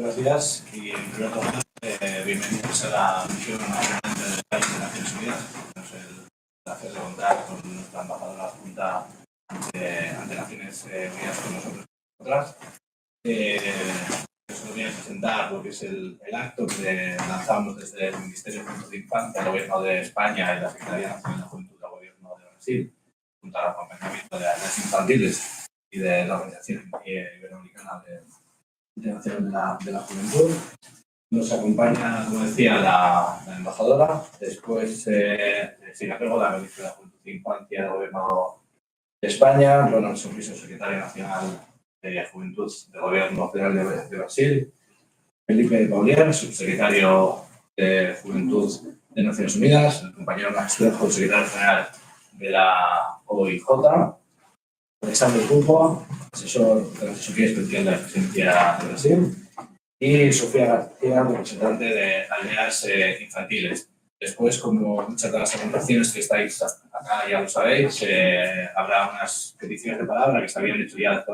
Buenos días y en primer lugar, bienvenidos a la misión nacional del país de Naciones Unidas. Tenemos el placer de contar con nuestra embajadora adjunta ante Naciones Unidas con nosotras. Os voy a presentar lo que es el acto que lanzamos desde el Ministerio de Infancia, el Gobierno de España y la Secretaría Nacional de Juventud del Gobierno de Brasil, junto al acompañamiento de las infantiles y de la Organización Iberoamericana de la Juventud. Nos acompaña, como decía, la embajadora. Después, sin apego, la ministra de la Juventud y Infancia del Gobierno de España, Ronald Sorriso, secretario nacional de Juventud del Gobierno Federal de Brasil, Felipe Paulier, subsecretario de Juventud de Naciones Unidas, el compañero Max Trejo, secretario general de la OIJ, Alexander Pulpo, asesor de la Asesoría Especial de la Presidencia de Brasil, y Sofía García, representante de Aldeas Infantiles. Después, como muchas de las organizaciones que estáis acá ya lo sabéis, habrá unas peticiones de palabra que se habían hecho ya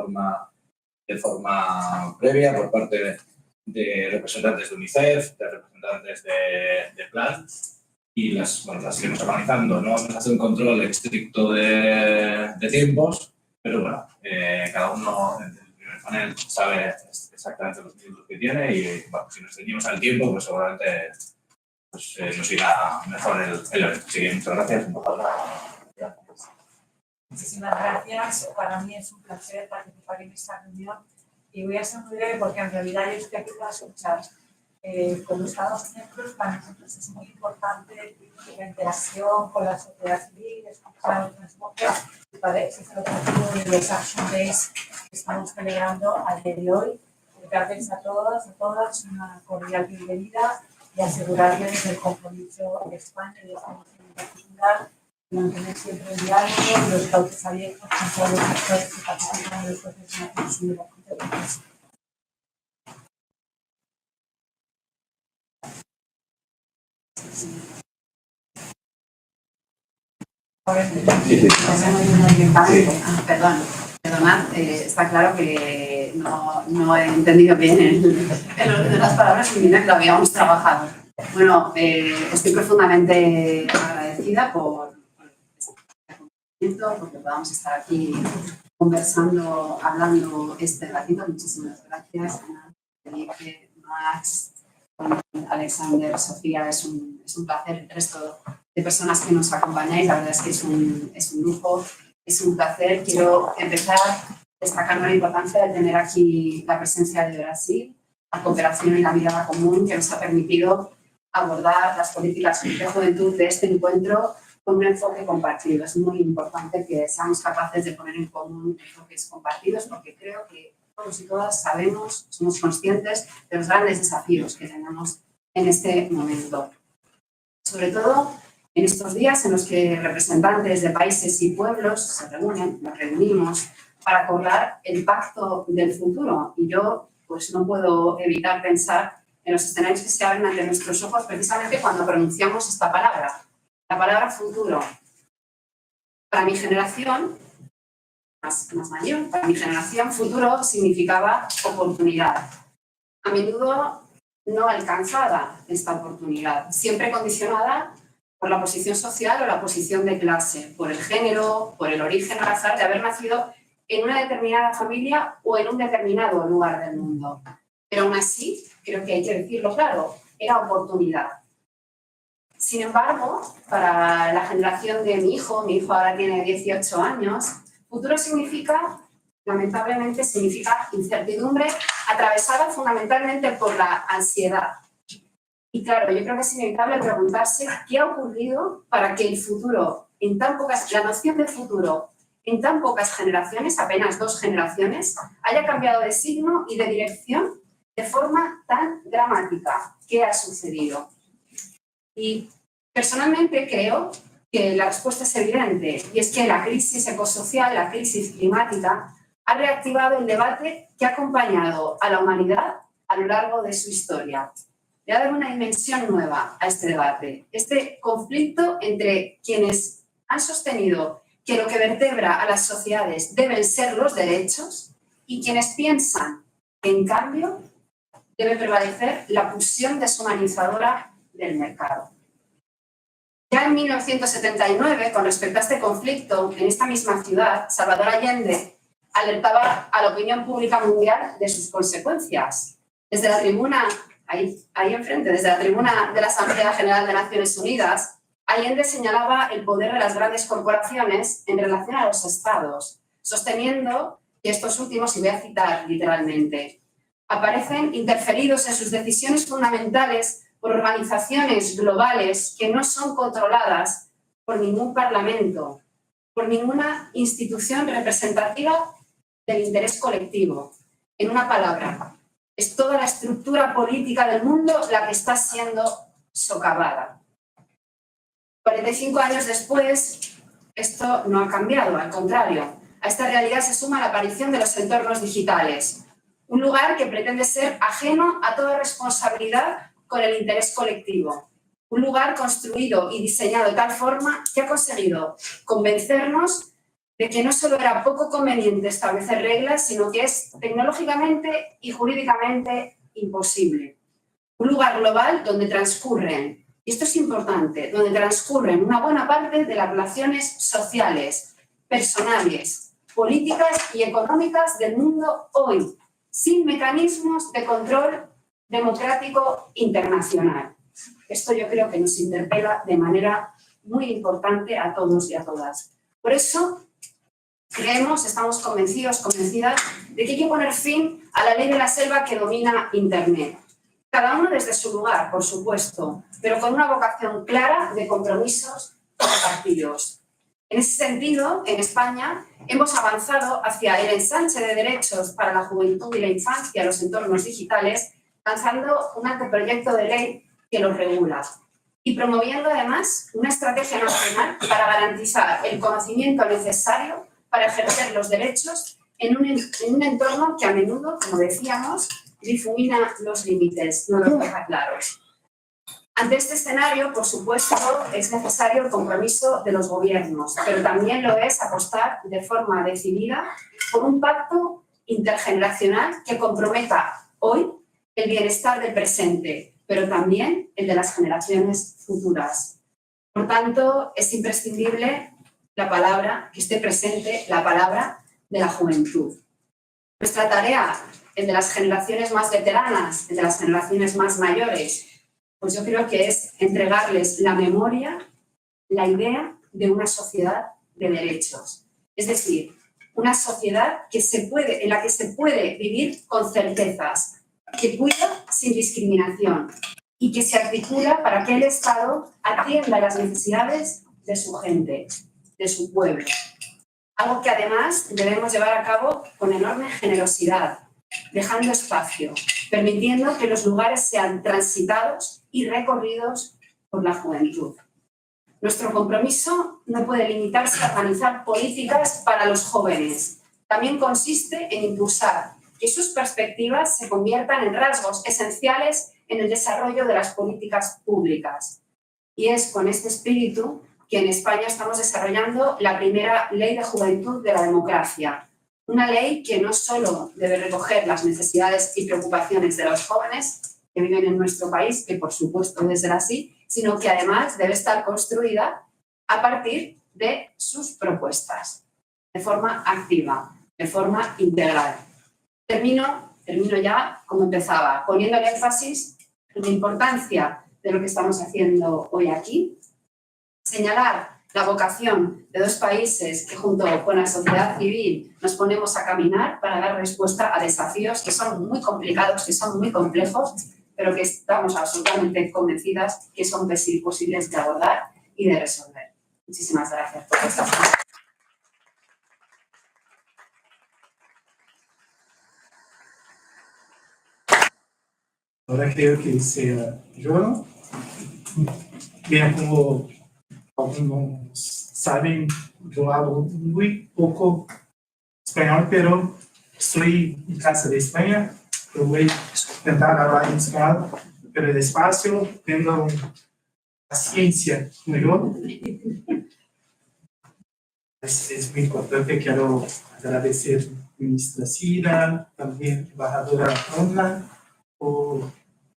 de forma previa por parte de representantes de UNICEF, de representantes de Plan, y las iremos organizando. No vamos a hacer un control estricto de tiempos, pero bueno, cada uno en el primer panel sabe exactamente los minutos que tiene y bueno, si nos ceñimos al tiempo, pues seguramente nos irá mejor el evento. Así que muchas gracias, embajadora. Gracias. Muchísimas gracias. Para mí es un placer participar en esta reunión y voy a ser muy breve porque en realidad yo estoy aquí para escuchar. Como Estados miembros, para nosotros es muy importante la interacción con la sociedad civil, escuchar otras voces, y para eso es el objetivo de los Action Days que estamos celebrando al día de hoy. Darles a todos, a todas una cordial bienvenida y asegurarles el compromiso de España y de esta nación en particular, mantener siempre el diálogo y los cauces abiertos con todos los actores que participan en los procesos de Naciones Unidas. Perdonad, está claro que no he entendido bien el orden de las palabras y mira que lo habíamos trabajado. Bueno, estoy profundamente agradecida por el acompañamiento, porque podamos estar aquí conversando, hablando este ratito. Muchísimas gracias, Felipe, Max, Alexander, Sofía, es un placer. El resto de personas que nos acompañáis, la verdad es que es un lujo, es un placer. Quiero empezar destacando la importancia de tener aquí la presencia de Brasil, la cooperación y la mirada común que nos ha permitido abordar las políticas de juventud de este encuentro con un enfoque compartido. Es muy importante que seamos capaces de poner en común enfoques compartidos porque creo que todos y todas sabemos, somos conscientes de los grandes desafíos que tenemos en este momento. Sobre todo en estos días en los que representantes de países y pueblos se reúnen, nos reunimos para acordar el pacto del futuro. Y yo pues no puedo evitar pensar en los escenarios que se abren ante nuestros ojos precisamente cuando pronunciamos esta palabra, la palabra futuro. Para mi generación, más mayor, para mi generación, futuro significaba oportunidad. A menudo no alcanzada esta oportunidad, siempre condicionada por la posición social o la posición de clase, por el género, por el origen al azar de haber nacido en una determinada familia o en un determinado lugar del mundo. Pero aún así, creo que hay que decirlo claro, era oportunidad. Sin embargo, para la generación de mi hijo ahora tiene 18 años, futuro significa, lamentablemente, significa incertidumbre atravesada fundamentalmente por la ansiedad. Y claro, yo creo que es inevitable preguntarse qué ha ocurrido para que el futuro, la noción de futuro en tan pocas generaciones, apenas 2 generaciones, haya cambiado de signo y de dirección de forma tan dramática. ¿Qué ha sucedido? Y personalmente creo que la respuesta es evidente, y es que la crisis ecosocial, la crisis climática, ha reactivado el debate que ha acompañado a la humanidad a lo largo de su historia. Le ha dado una dimensión nueva a este debate, este conflicto entre quienes han sostenido que lo que vertebra a las sociedades deben ser los derechos y quienes piensan que, en cambio, debe prevalecer la pulsión deshumanizadora del mercado. Ya en 1979, con respecto a este conflicto, en esta misma ciudad, Salvador Allende alertaba a la opinión pública mundial de sus consecuencias. Desde la tribuna, ahí enfrente, desde la tribuna de la Asamblea General de Naciones Unidas, Allende señalaba el poder de las grandes corporaciones en relación a los estados, sosteniendo que estos últimos, y voy a citar literalmente, aparecen interferidos en sus decisiones fundamentales por organizaciones globales que no son controladas por ningún parlamento, por ninguna institución representativa del interés colectivo. En una palabra, es toda la estructura política del mundo la que está siendo socavada. 45 años después, esto no ha cambiado, al contrario. A esta realidad se suma la aparición de los entornos digitales, un lugar que pretende ser ajeno a toda responsabilidad con el interés colectivo, un lugar construido y diseñado de tal forma que ha conseguido convencernos de que no solo era poco conveniente establecer reglas, sino que es tecnológicamente y jurídicamente imposible. Un lugar global donde transcurren, y esto es importante, donde transcurren una buena parte de las relaciones sociales, personales, políticas y económicas del mundo hoy, sin mecanismos de control democrático internacional. Esto yo creo que nos interpela de manera muy importante a todos y a todas. Por eso estamos convencidas de que hay que poner fin a la ley de la selva que domina Internet. Cada uno desde su lugar, por supuesto, pero con una vocación clara de compromisos compartidos. En ese sentido, en España, hemos avanzado hacia el ensanche de derechos para la juventud y la infancia en los entornos digitales, lanzando un anteproyecto de ley que los regula y promoviendo además una estrategia nacional para garantizar el conocimiento necesario para ejercer los derechos en un entorno que a menudo, como decíamos, difumina los límites, no los deja claros. Ante este escenario, por supuesto, es necesario el compromiso de los gobiernos, pero también lo es apostar de forma decidida por un pacto intergeneracional que comprometa hoy el bienestar del presente, pero también el de las generaciones futuras. Por tanto, es imprescindible la palabra, que esté presente la palabra de la juventud. Nuestra tarea, el de las generaciones más veteranas, el de las generaciones más mayores, pues yo creo que es entregarles la memoria, la idea de una sociedad de derechos. Es decir, una sociedad en la que se puede vivir con certezas, que cuida sin discriminación y que se articula para que el Estado atienda las necesidades de su gente, de su pueblo. Algo que además debemos llevar a cabo con enorme generosidad, dejando espacio, permitiendo que los lugares sean transitados y recorridos por la juventud. Nuestro compromiso no puede limitarse a organizar políticas para los jóvenes. También consiste en impulsar que sus perspectivas se conviertan en rasgos esenciales en el desarrollo de las políticas públicas. Y es con este espíritu que en España estamos desarrollando la primera ley de juventud de la democracia. Una ley que no solo debe recoger las necesidades y preocupaciones de los jóvenes que viven en nuestro país, que por supuesto debe ser así, sino que además debe estar construida a partir de sus propuestas, de forma activa, de forma integral. Termino ya como empezaba, poniendo el énfasis en la importancia de lo que estamos haciendo hoy aquí, señalar la vocación de dos países que junto con la sociedad civil nos ponemos a caminar para dar respuesta a desafíos que son muy complicados, que son muy complejos, pero que estamos absolutamente convencidas que son posibles de abordar y de resolver. Muchísimas gracias por esta atención. Ahora creo que sea yo. Bien, como algunos saben, yo hablo muy poco español, pero estoy en casa de España. Yo voy a intentar hablar en español, pero despacio, tengo paciencia como yo. Es muy importante, quiero agradecer a la ministra Cida, también a la embajadora Ronda, por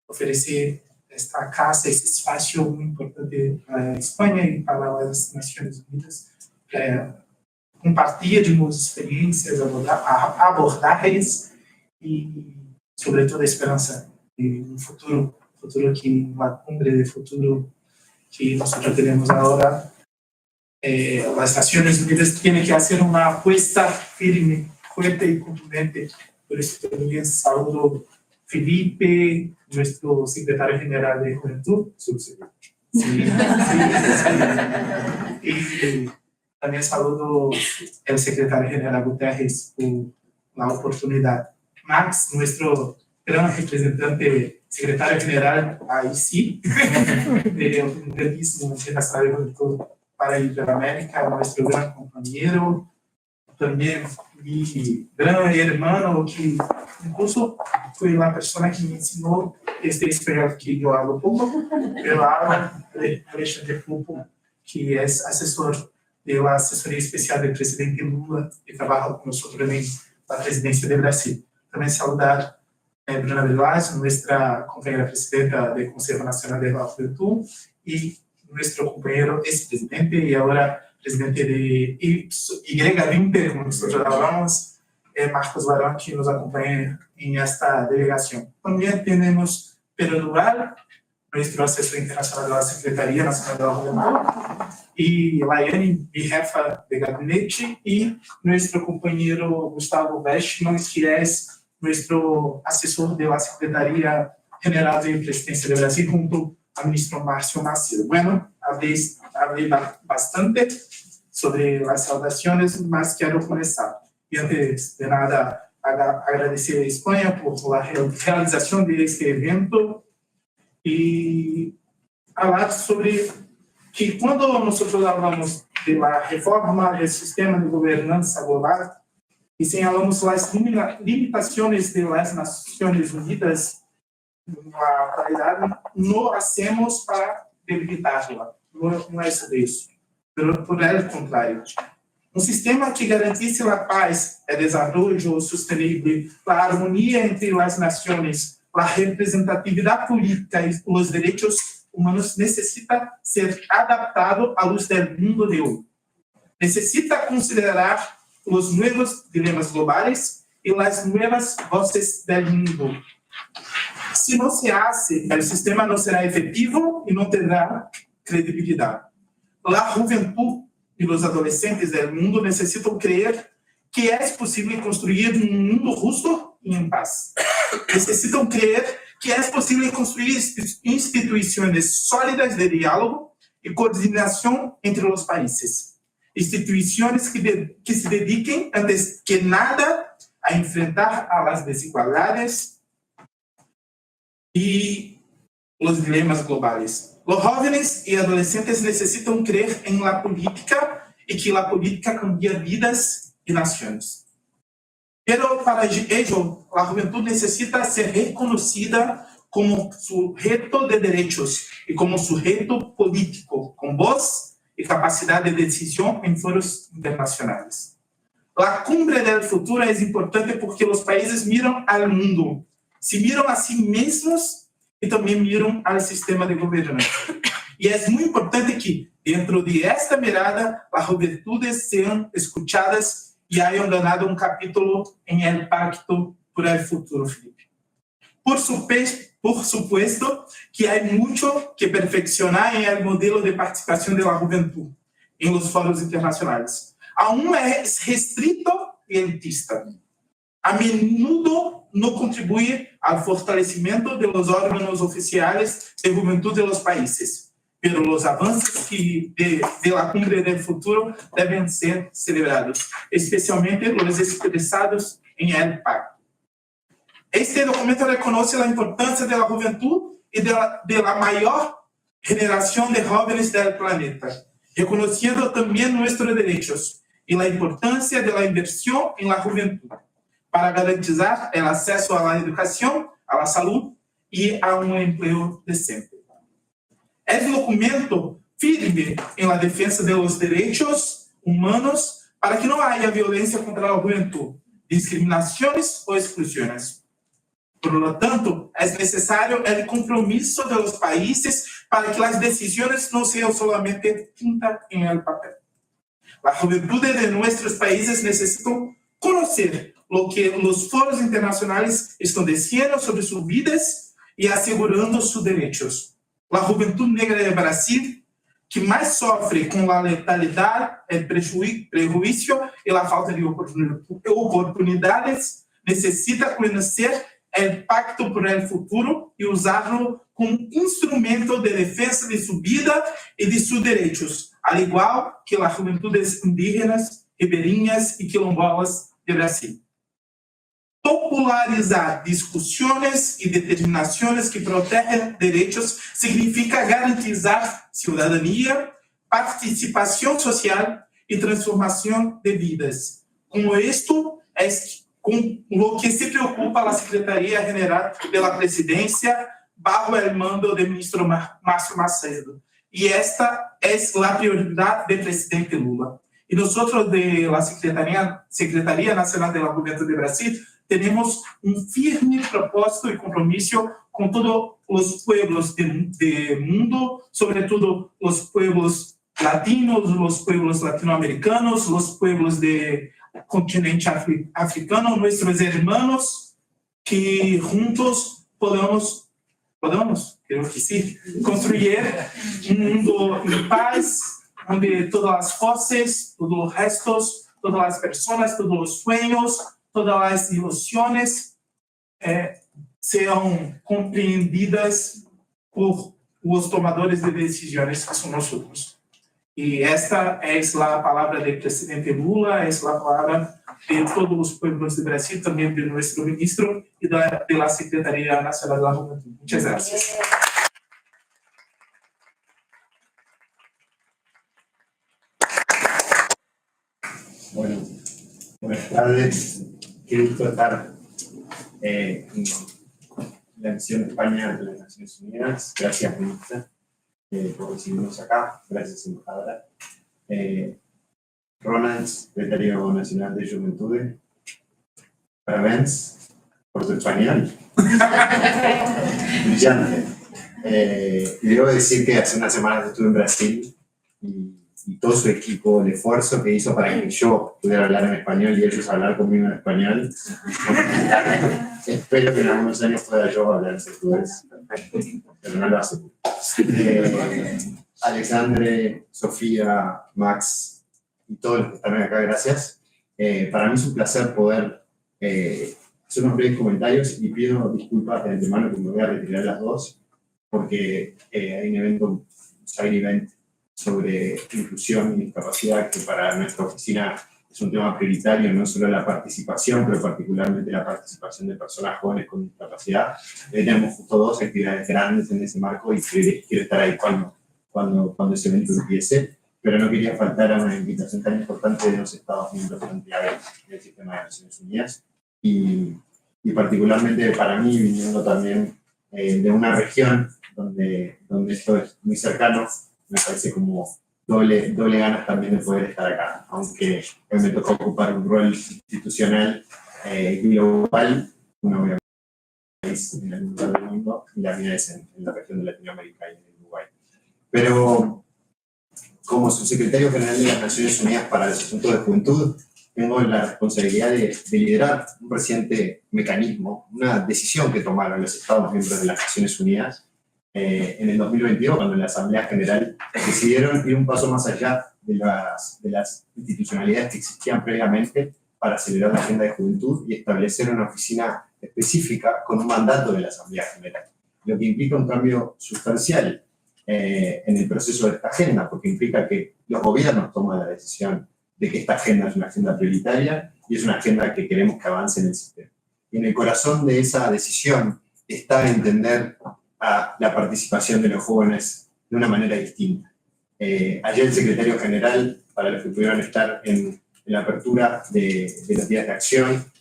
oferecer esta casa, esse espaço muito importante para a Espanha e para as Nações Unidas, para compartilharmos experiências, abordagens e, sobretudo, a esperança de um futuro que, uma cumbre de futuro que nós teremos agora. Las Naciones Unidas tienen que hacer una apuesta firme, fuerte y contundente. Por eso también saludo Felipe, nuestro secretario general de Juventud. Sí. Y también saludo el secretario general Guterres por la oportunidad. Max, nuestro gran representante, secretario general, ahí sí, del Grandísimo Internacional de Juventud para Iberoamérica, nuestro gran compañero, también mi gran hermano, que incluso fue la persona que me enseñó este español que yo hablo poco, pero hablo de Alexandre Fulpo, que es asesor de la asesoría especial del presidente Lula y trabaja con nosotros en la presidencia de Brasil. También saludar a Bruna Velasco, nuestra compañera presidenta del Consejo Nacional de la Juventud, y nuestro compañero ex-presidente y ahora presidente de Y20, como nosotros hablamos, Marcos Barón, que nos acompaña en esta delegación. También tenemos Pedro Duval, nuestro asesor internacional de la Secretaría Nacional de la Juventud, y Laiane, mi jefa de gabinete, y nuestro compañero Gustavo Westman, que es nuestro asesor de la Secretaría General de Presidencia de Brasil, junto al ministro Márcio Macedo. Bueno, hablé bastante sobre las saudaciones, mas quiero comenzar. Y antes de nada, agradecer a España por la realización de este evento y hablar sobre que cuando nosotros hablamos de la reforma del sistema de gobernanza global y señalamos las limitaciones de las Naciones Unidas, la realidad no hacemos para debilitarla, no es de eso, pero por el contrario. Un sistema que garantice la paz, el desarrollo sostenible, la armonía entre las naciones, la representatividad política y los derechos humanos necesita ser adaptado a luz del mundo de hoy. Necesita considerar los nuevos dilemas globales y las nuevas voces del mundo. Si no se hace, el sistema no será efectivo y no tendrá credibilidad. La juventud y los adolescentes del mundo necesitan creer que es posible construir un mundo justo y en paz. Necesitan creer que es posible construir instituciones sólidas de diálogo y coordinación entre los países. Instituciones que se dediquen, antes que nada, a enfrentar a las desigualdades y los dilemas globales. Los jóvenes y adolescentes necesitan creer en la política y que la política cambia vidas y naciones. Pero para ello, la juventud necesita ser reconocida como sujeto de derechos y como sujeto político, con voz y capacidad de decisión en foros internacionales. La cumbre del futuro es importante porque los países miran al mundo, se miran a sí mismos y también miran al sistema de gobernanza. Y es muy importante que, dentro de esta mirada, las juventudes sean escuchadas y hayan ganado un capítulo en el Pacto por el Futuro, Felipe. Por supuesto que hay mucho que perfeccionar en el modelo de participación de la juventud en los foros internacionales. Aún es restrito y elitista. A menudo no contribuye al fortalecimiento de los órganos oficiales de juventud de los países, pero los avances de la cumbre del futuro deben ser celebrados, especialmente los expresados en el pacto. Este documento reconoce la importancia de la juventud y de la mayor generación de jóvenes del planeta, reconociendo también nuestros derechos y la importancia de la inversión en la juventud para garantizar el acceso a la educación, a la salud y a un empleo decente. Es un documento firme en la defensa de los derechos humanos para que no haya violencia contra la juventud, discriminaciones o exclusiones. Por lo tanto, es necesario el compromiso de los países para que las decisiones no sean solamente tinta en el papel. La juventud de nuestros países necesitan conocer lo que los foros internacionales están diciendo sobre sus vidas y asegurando sus derechos. La juventud negra de Brasil, que más sufre con la letalidad, el prejuicio y la falta de oportunidades, necesita conocer el pacto por el futuro y usarlo como instrumento de defensa de su vida y de sus derechos, al igual que las juventudes indígenas, ribeirinhas y quilombolas de Brasil. Popularizar discusiones y determinaciones que protegen derechos significa garantizar ciudadanía, participación social y transformación de vidas. Como esto es con lo que se preocupa la Secretaría General de la Presidencia bajo el mando del ministro Márcio Macedo. Y esta es la prioridad del presidente Lula. Y nosotros de la Secretaría Nacional de la Juventud de Brasil tenemos un firme propósito y compromiso con todos los pueblos del mundo, sobre todo los pueblos latinos, los pueblos latinoamericanos, los pueblos del continente africano, nuestros hermanos, que juntos podamos, creo que sí, construir un mundo en paz, donde todas las voces, todos los gestos, todas las personas, todos los sueños, todas las ilusiones sean comprendidas por los tomadores de decisiones que son nosotros. Y esta es la palabra del presidente Lula, es la palabra de todos los pueblos de Brasil, también de nuestro ministro y de la Secretaría Nacional de la Juventud. Muchas gracias. Bueno, buenas tardes. Qué gusto estar en la misión de España de las Naciones Unidas. Gracias, ministra, por recibirnos acá. Gracias, embajadora. Ronald, secretario nacional de Juventudes. Parabéns por tu español. Brillante. Y debo decir que hace unas semanas estuve en Brasil y todo su equipo, el esfuerzo que hizo para que yo pudiera hablar en español y ellos hablar conmigo en español. Espero que en algunos años pueda yo hablar en portugués, pero no lo aseguro. Alexandre, Sofía, Max y todos los que están acá, gracias. Para mí es un placer poder hacer unos breves comentarios y pido disculpas de antemano que me voy a retirar las dos, porque hay un evento, un side event sobre inclusión y discapacidad que para nuestra oficina es un tema prioritario, no solo la participación, pero particularmente la participación de personas jóvenes con discapacidad. Tenemos justo dos actividades grandes en ese marco y quiero estar ahí cuando ese evento empiece, pero no quería faltar a una invitación tan importante de los Estados miembros del sistema de Naciones Unidas y particularmente para mí, viniendo también de una región donde esto es muy cercano, me parece como doble ganas también de poder estar acá, aunque hoy me tocó ocupar un rol institucional global, una obviamente país en el lugar del mundo, y la mía es en la región de Latinoamérica y en Uruguay. Pero como subsecretario general de las Naciones Unidas para los Asuntos de Juventud, tengo la responsabilidad de liderar un reciente mecanismo, una decisión que tomaron los Estados miembros de las Naciones Unidas en el 2022, cuando en la Asamblea General decidieron ir un paso más allá de las institucionalidades que existían previamente para acelerar la agenda de juventud y establecer una oficina específica con un mandato de la Asamblea General, lo que implica un cambio sustancial en el proceso de esta agenda, porque implica que los gobiernos toman la decisión de que esta agenda es una agenda prioritaria y es una agenda que queremos que avance en el sistema. Y en el corazón de esa decisión está entender a la participación de los jóvenes de una manera distinta. Ayer el secretario general, para los que pudieron estar en la apertura de los días de acción,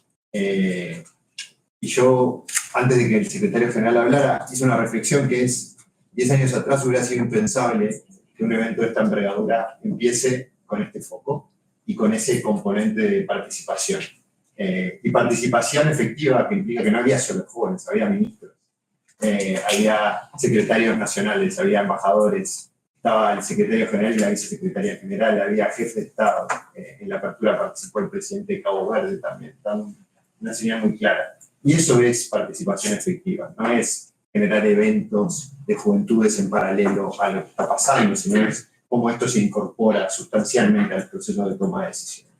y yo, antes de que el secretario general hablara, hice una reflexión que es, 10 años atrás hubiera sido impensable que un evento de esta envergadura empiece con este foco y con ese componente de participación. y participación efectiva, que implica que no había solo jóvenes, había ministros, había secretarios nacionales, había embajadores, estaba el secretario general y la vicesecretaria general, había jefe de Estado. En la apertura participó el presidente de Cabo Verde también, dando una señal muy clara. Y eso es participación efectiva, no es generar eventos de juventudes en paralelo a lo que está pasando, sino es cómo esto se incorpora sustancialmente al proceso de toma de decisiones.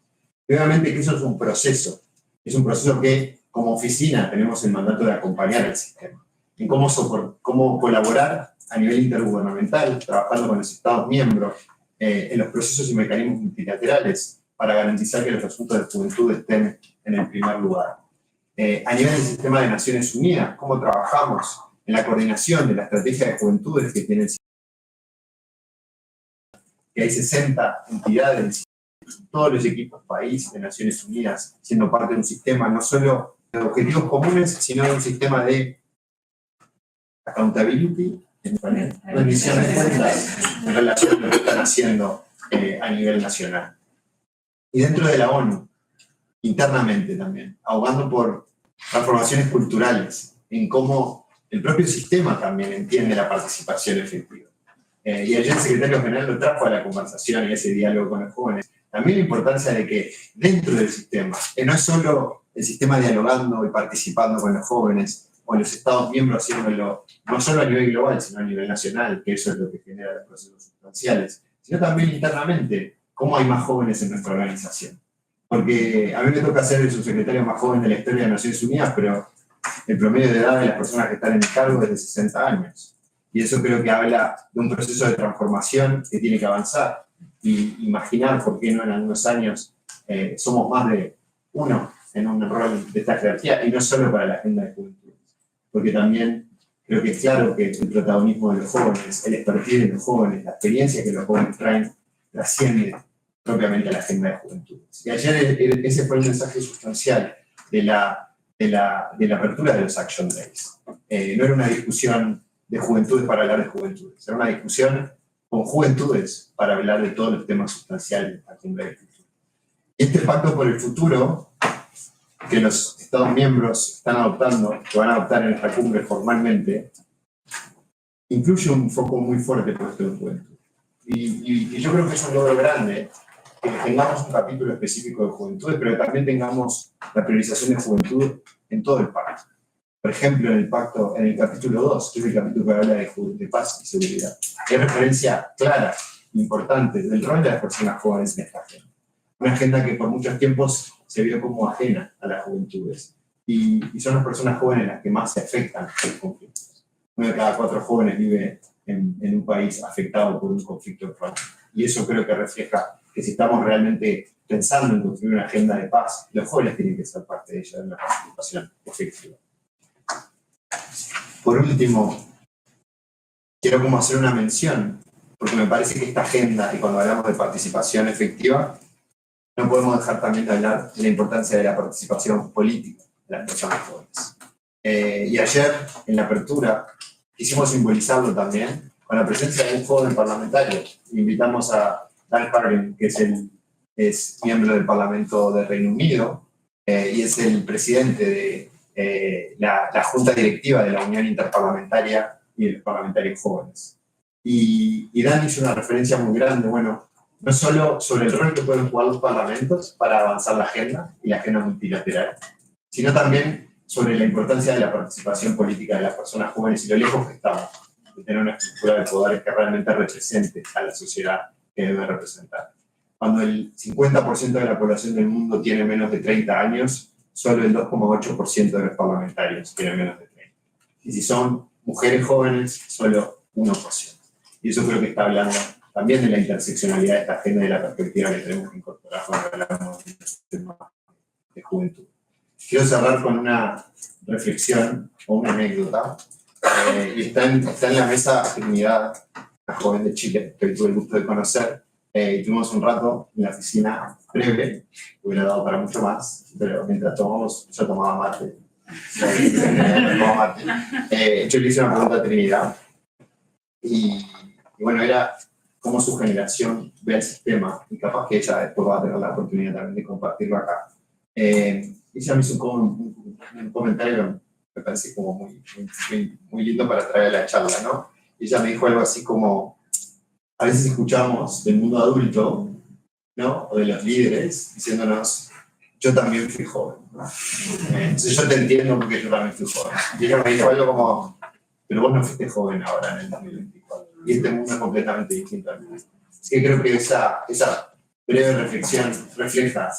Y obviamente que eso es un proceso que como oficina tenemos el mandato de acompañar al sistema, en cómo colaborar a nivel intergubernamental, trabajando con los Estados miembros, en los procesos y mecanismos multilaterales para garantizar que los asuntos de juventud estén en el primer lugar. A nivel del sistema de Naciones Unidas, cómo trabajamos en la coordinación de la estrategia de juventudes que tiene el sistema, que hay 60 entidades, todos los equipos país de Naciones Unidas siendo parte de un sistema no solo de objetivos comunes, sino de un sistema de accountability, rendición de cuentas en relación a lo que están haciendo a nivel nacional. Y dentro de la ONU, internamente también, abogando por transformaciones culturales, en cómo el propio sistema también entiende la participación efectiva. Y ayer el secretario general lo trajo a la conversación y ese diálogo con los jóvenes. También la importancia de que dentro del sistema, no es solo el sistema dialogando y participando con los jóvenes, o los Estados miembros haciéndolo, no solo a nivel global, sino a nivel nacional, que eso es lo que genera los procesos sustanciales, sino también internamente, cómo hay más jóvenes en nuestra organización. Porque a mí me toca ser el subsecretario más joven de la historia de Naciones Unidas, pero el promedio de edad de las personas que están en el cargo es de 60 años. Y eso creo que habla de un proceso de transformación que tiene que avanzar. Y imaginar por qué no en algunos años somos más de uno en un rol de esta jerarquía, y no solo para la agenda de juventud. Porque también creo que es claro que el protagonismo de los jóvenes, el expertise de los jóvenes, la experiencia que los jóvenes traen, trasciende propiamente a la agenda de juventud. Y ayer ese fue el mensaje sustancial de la apertura de los Action Days. No era una discusión de juventudes para hablar de juventudes, era una discusión con juventudes para hablar de todos los temas sustanciales de la cumbre del futuro. Y este pacto por el futuro que los Estados miembros están adoptando, que van a adoptar en esta cumbre formalmente, incluye un foco muy fuerte puesto en juventud. Y yo creo que es un logro grande que tengamos un capítulo específico de juventudes, pero que también tengamos la priorización de juventud en todo el pacto. Por ejemplo, en el capítulo 2, que es el capítulo que habla de paz y seguridad, hay referencia clara, importante, del rol de las personas jóvenes en esta agenda. Una agenda que por muchos tiempos se vio como ajena a las juventudes. Y son las personas jóvenes las que más se afectan por los conflictos. 1 de cada 4 jóvenes vive en un país afectado por un conflicto armado. Y eso creo que refleja que si estamos realmente pensando en construir una agenda de paz, los jóvenes tienen que ser parte de ella, de una participación efectiva. Por último, quiero como hacer una mención, porque me parece que esta agenda, y cuando hablamos de participación efectiva, no podemos dejar también de hablar de la importancia de la participación política de las personas jóvenes. Y ayer, en la apertura, quisimos simbolizarlo también con la presencia de un joven parlamentario. Invitamos a Dan Harding, que es miembro del Parlamento del Reino Unido y es el presidente de la Junta Directiva de la Unión Interparlamentaria y de los Parlamentarios Jóvenes. Y Dan hizo una referencia muy grande, bueno, no solo sobre el rol que pueden jugar los parlamentos para avanzar la agenda y la agenda multilateral, sino también sobre la importancia de la participación política de las personas jóvenes y lo lejos que estamos de tener una estructura de poder que realmente represente a la sociedad que debe representar. Cuando el 50% de la población del mundo tiene menos de 30 años, solo el 2,8% de los parlamentarios tienen menos de 30. Y si son mujeres jóvenes, solo 1%. Y eso creo que está hablando también de la interseccionalidad de esta agenda y de la perspectiva que tenemos que incorporar cuando hablamos de tema de juventud. Quiero cerrar con una reflexión o una anécdota. Y está en la mesa Trinidad, una joven de Chile, que tuve el gusto de conocer. Y tuvimos un rato en la oficina breve, hubiera dado para mucho más, pero mientras tomamos, yo tomaba mate. Yo le hice una pregunta a Trinidad. Y bueno, era cómo su generación ve el sistema, y capaz que ella después va a tener la oportunidad también de compartirlo acá. ella me hizo como un comentario que me parece como muy lindo para traer a la charla, ¿no? Ella me dijo algo así como, a veces escuchamos del mundo adulto, ¿no? O de los líderes diciéndonos, yo también fui joven, ¿no? Entonces yo te entiendo porque yo también fui joven. Y ella me dijo algo como, pero vos no fuiste joven ahora en el 2024. Y este mundo es completamente distinto al nuestro. Así que creo que esa breve reflexión refleja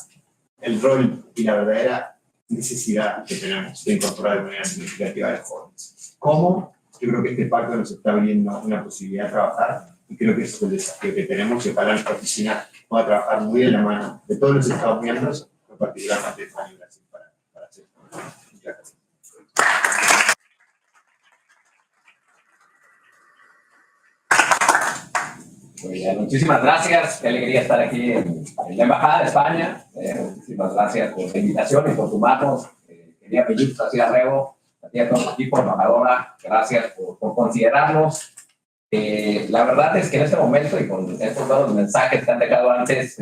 el rol y la verdadera necesidad que tenemos de incorporar de manera significativa a los jóvenes. ¿Cómo? Yo creo que este pacto nos está abriendo una posibilidad de trabajar y creo que ese es el desafío que tenemos y ojalá nuestra oficina pueda trabajar muy de la mano de todos los Estados miembros, en particularmente de España y Brasil, para hacer esto. Muchas gracias. Muy bien, muchísimas gracias. Qué alegría estar aquí en la Embajada de España. Muchísimas gracias por la invitación y por sumarnos. Quería pedir a Rebo, a ti, a todo el equipo, embajadora, gracias por considerarnos. La verdad es que en este momento y con estos nuevos mensajes que han dejado antes,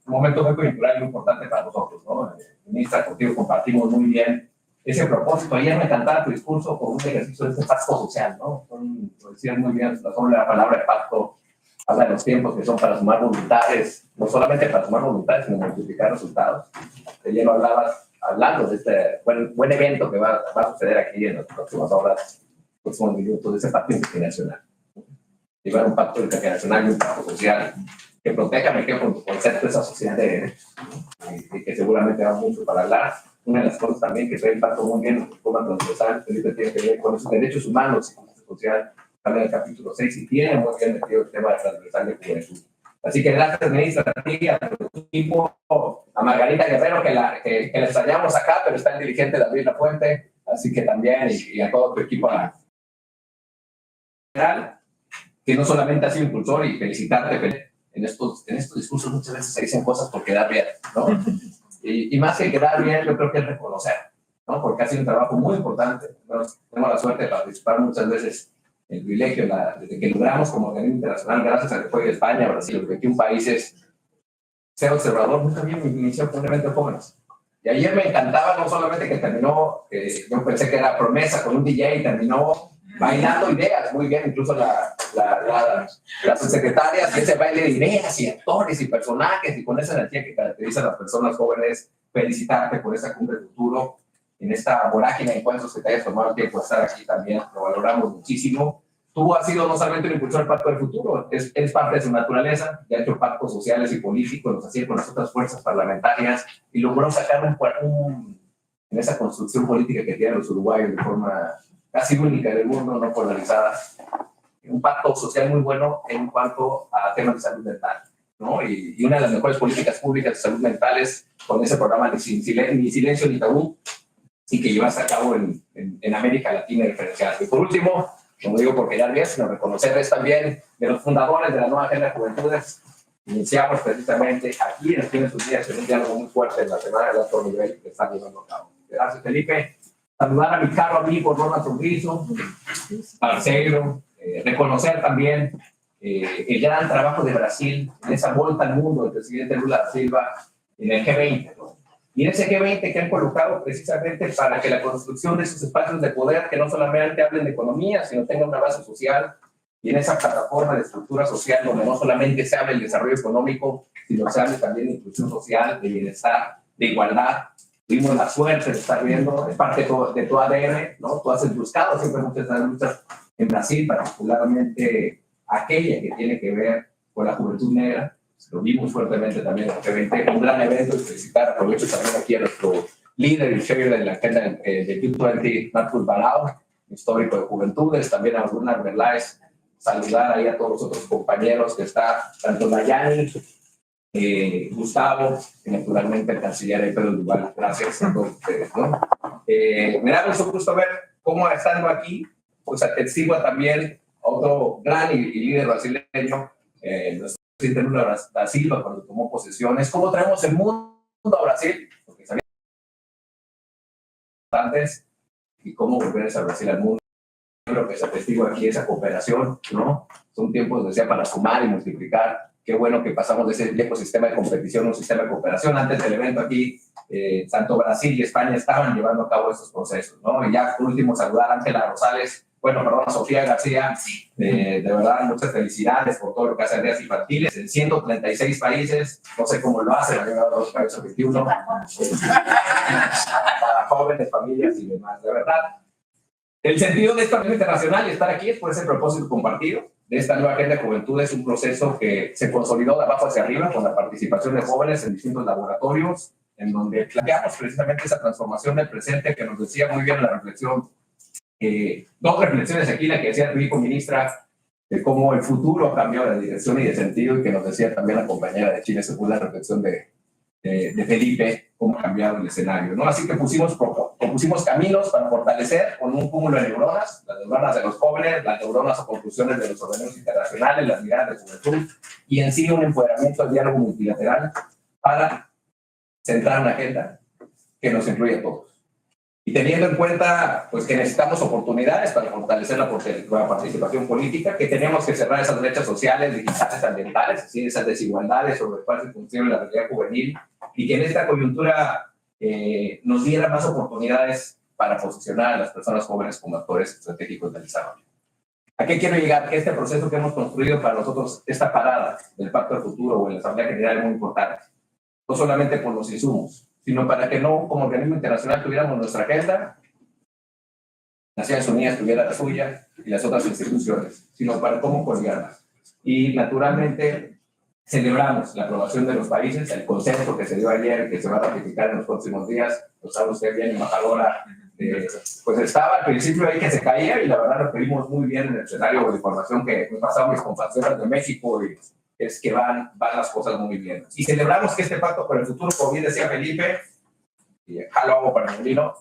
un momento muy coyuntural y muy importante para nosotros, ¿no? Ministra, contigo compartimos muy bien ese propósito. Ayer me encantaba tu discurso con un ejercicio de ese pacto social, ¿no? Lo decías muy bien, sobre la palabra de pacto. Habla de los tiempos que son para sumar voluntades, no solamente para sumar voluntades, sino multiplicar resultados. Ayer hablabas, hablando de este buen evento que va a suceder aquí en las próximas horas, próximos minutos, de ese pacto intergeneracional. Llevar un pacto intergeneracional y un pacto social que proteja, me quedo con tu concepto de esa sociedad de derechos, y que seguramente va mucho para hablar. Una de las cosas también que trae impacto muy bien en forma transversal, Felipe, tiene que ver con esos derechos humanos y justicia social. En el capítulo 6 y tiene muy bien metido el tema de transversal de juventud. Así que gracias, ministra, a ti, a tu equipo, a Margarita Guerrero, que la extrañamos acá, pero está en dirigente David La Fuente, así que también, y a todo tu equipo general, que no solamente ha sido impulsor, y felicitarte, en estos discursos muchas veces se dicen cosas por quedar bien, ¿no? Y más que quedar bien, yo creo que es reconocer, ¿no? Porque ha sido un trabajo muy importante. Tenemos la suerte de participar muchas veces, el privilegio, desde que logramos como organismo internacional, gracias al apoyo de España, Brasil, porque aquí un país es ser observador, nunca había inició con un evento de jóvenes. Y ayer me encantaba, no solamente que terminó, yo pensé que era promesa con un DJ, terminó bailando ideas, muy bien, incluso las secretarias, ese baile de ideas y actores y personajes, y con esa energía que caracteriza a las personas jóvenes, felicitarte por esa cumbre futuro. En esta vorágine de encuentros que te hayas tomado el tiempo de estar aquí también, lo valoramos muchísimo. Tú has sido no solamente un impulsor del Pacto del Futuro, es parte de su naturaleza, ya ha hecho pactos sociales y políticos, los hacía con las otras fuerzas parlamentarias y logró sacar en esa construcción política que tienen los uruguayos de forma casi única del mundo, no polarizada, un pacto social muy bueno en cuanto a temas de salud mental, ¿no? Y una de las mejores políticas públicas de salud mental es con ese programa de Ni Silencio ni Tabú, y que llevas a cabo en América Latina y diferenciada. Y por último, como digo por quedar bien, sino reconocerles también de los fundadores de la nueva agenda de juventudes. Iniciamos precisamente aquí en Tienes tus días en un diálogo muy fuerte en la semana de alto nivel que está llevando a cabo. Gracias, Felipe. Saludar a mi caro amigo Ronald Turrizo, parceiro, reconocer también el gran trabajo de Brasil en esa vuelta al mundo del presidente Lula da Silva en el G20, ¿no? Y en ese G20 que han colocado precisamente para que la construcción de esos espacios de poder, que no solamente hablen de economía, sino tengan una base social, y en esa plataforma de estructura social donde no solamente se habla del desarrollo económico, sino se habla también de inclusión social, de bienestar, de igualdad. Tuvimos la suerte de estar viendo, es parte de tu ADN, ¿no? Tú has buscado siempre muchas luchas en Brasil, particularmente aquella que tiene que ver con la juventud negra. Lo vimos fuertemente también en el G20, un gran evento, y felicitar, aprovecho también aquí a nuestro líder y chair de la agenda de Q20, Marcus Barao, histórico de juventudes, también a Gunnar Berlaes, saludar ahí a todos los otros compañeros que está, tanto Nayani, Gustavo, y naturalmente el canciller Pedro Duval. Gracias a todos ustedes, ¿no? Me da mucho gusto ver cómo estando aquí, pues atestigo también a otro gran y líder brasileño, nuestro presidente Lula da Silva, cuando tomó posesión. Es cómo traemos el mundo a Brasil, porque sabíamos antes, y cómo volver a Brasil al mundo. Yo creo que se atestigo aquí esa cooperación, ¿no? Son tiempos, decía, para sumar y multiplicar. qué bueno que pasamos de ese viejo sistema de competición a un sistema de cooperación. Antes del evento aquí, tanto Brasil y España estaban llevando a cabo estos procesos, ¿no? Y ya por último saludar a Ángela Rosales, a Sofía García, de verdad muchas felicidades por todo lo que hacen días infantiles en 136 países, no sé cómo lo hacen, han llegado a los países 21, para jóvenes, familias y demás, de verdad. El sentido de esta Unión Internacional y estar aquí es por ese propósito compartido de esta nueva agenda de juventud. Es un proceso que se consolidó de abajo hacia arriba con la participación de jóvenes en distintos laboratorios, en donde planteamos precisamente esa transformación del presente que nos decía muy bien la reflexión. Dos reflexiones aquí, la que decía tu hijo ministra, de cómo el futuro ha cambiado de dirección y de sentido, y que nos decía también la compañera de Chile, según la reflexión de Felipe, cómo ha cambiado el escenario, ¿no? Así que propusimos caminos para fortalecer con un cúmulo de neuronas, las neuronas de los jóvenes, las neuronas o conclusiones de los organismos internacionales, las miradas de juventud, y en sí un empoderamiento al diálogo multilateral para centrar una agenda que nos incluya a todos. Y teniendo en cuenta pues, que necesitamos oportunidades para fortalecer la participación política, que tenemos que cerrar esas brechas sociales, digitales, ambientales, así, esas desigualdades sobre las cuales se construye la realidad juvenil, y que en esta coyuntura nos diera más oportunidades para posicionar a las personas jóvenes como actores estratégicos del desarrollo. ¿A qué quiero llegar? Que este proceso que hemos construido para nosotros, esta parada del Pacto del Futuro o en la Asamblea General es muy importante, no solamente por los insumos, sino para que no, como organismo internacional, tuviéramos nuestra agenda, Naciones Unidas tuviera la suya y las otras instituciones, sino para cómo coordinarlas. Y naturalmente celebramos la aprobación de los países, el consenso que se dio ayer, que se va a ratificar en los próximos días. Lo sabe usted bien, embajadora, pues estaba al principio ahí que se caía, y la verdad lo pedimos muy bien en el escenario de información que me pasaron mis compatriotas de México, y es que van las cosas muy bien. Y celebramos que este pacto por el futuro, como bien decía Felipe, y acá lo hago para el vino,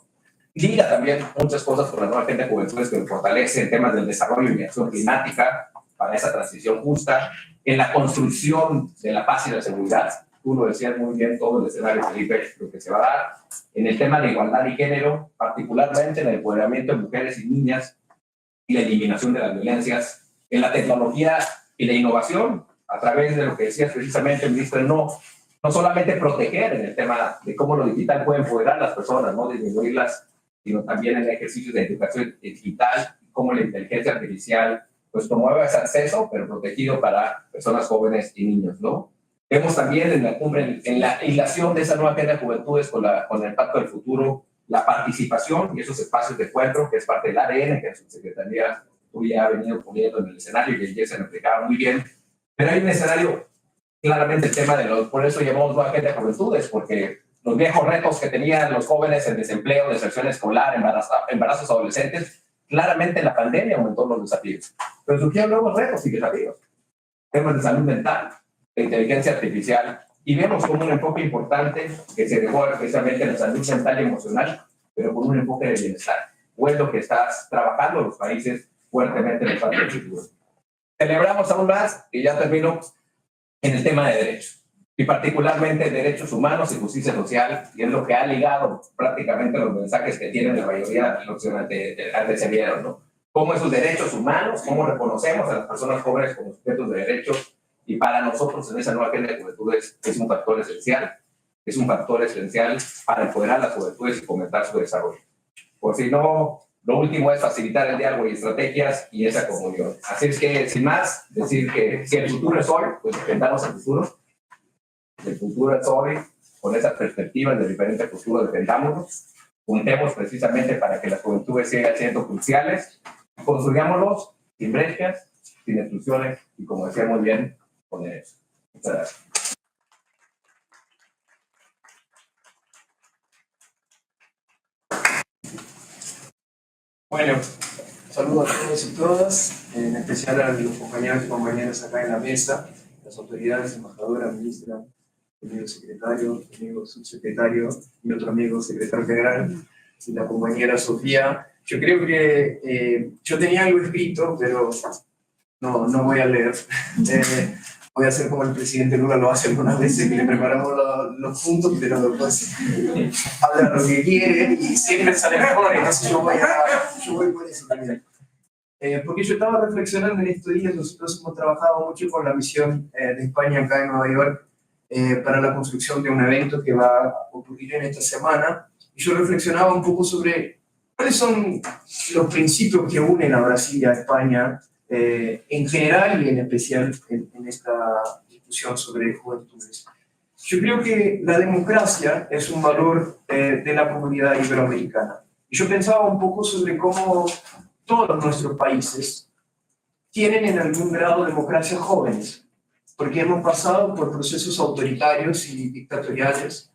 liga también muchas cosas con la nueva agenda de juventudes que fortalece en temas del desarrollo y acción climática para esa transición justa, en la construcción de la paz y la seguridad. Tú lo decías muy bien, todo el escenario, Felipe, lo que se va a dar, en el tema de igualdad y género, particularmente en el empoderamiento de mujeres y niñas y la eliminación de las violencias, en la tecnología y la innovación, a través de lo que decías precisamente, ministro, no solamente proteger en el tema de cómo lo digital puede empoderar a las personas, no disminuirlas, sino también en ejercicios de educación digital, cómo la inteligencia artificial pues promueve ese acceso, pero protegido para personas jóvenes y niños, ¿no? Vemos también en la cumbre, en la hilación de esa nueva agenda de juventudes con el Pacto del Futuro, la participación y esos espacios de encuentro, que es parte del ADN que su secretaría ya ha venido poniendo en el escenario, y ya se lo explicaba muy bien. Pero hay un escenario, claramente el tema de los, por eso llamamos nueva agenda de juventudes, porque los viejos retos que tenían los jóvenes en desempleo, deserción escolar, embarazos adolescentes, claramente la pandemia aumentó los desafíos. Pero surgieron nuevos retos y desafíos. Temas de salud mental, de inteligencia artificial, y vemos como un enfoque importante que se dejó precisamente en la salud mental y emocional, pero con un enfoque de bienestar. O es lo que estás trabajando los países fuertemente en el Pacto del Futuro. Celebramos aún más, y ya termino, en el tema de derechos, y particularmente derechos humanos y justicia social, y es lo que ha ligado prácticamente los mensajes que tienen la mayoría de los que antes se vieron, ¿no? Cómo esos derechos humanos, cómo reconocemos a las personas jóvenes como sujetos de derechos, y para nosotros en esa nueva agenda de juventudes es un factor esencial para empoderar a las juventudes y fomentar su desarrollo. Por si no, lo último es facilitar el diálogo y estrategias y esa comunión. Así es que, sin más, decir que si el futuro es hoy, pues defendamos el futuro. El futuro es hoy, con esas perspectivas de diferentes futuros, defendámoslo. Juntemos precisamente para que las juventudes sigan siendo cruciales. Construyámoslos sin brechas, sin exclusiones y, como decía muy bien, con derechos. Muchas gracias. Bueno, saludo a todos y todas, en especial a los compañeros y compañeras acá en la mesa, las autoridades, embajadora, ministra, amigo secretario, amigo subsecretario y otro amigo secretario general, y la compañera Sofía. Yo creo que yo tenía algo escrito, pero no voy a leer. Voy a hacer como el presidente Lula lo hace algunas veces, que le preparamos los puntos, pero después habla lo que quiere y siempre sale mejor, entonces yo voy por eso también. porque yo estaba reflexionando en estos días. Nosotros hemos trabajado mucho con la misión de España acá en Nueva York para la construcción de un evento que va a ocurrir en esta semana, y yo reflexionaba un poco sobre cuáles son los principios que unen a Brasil y a España en general y en especial en esta discusión sobre juventudes. Yo creo que la democracia es un valor de la comunidad iberoamericana. Y yo pensaba un poco sobre cómo todos nuestros países tienen en algún grado democracias jóvenes, porque hemos pasado por procesos autoritarios y dictatoriales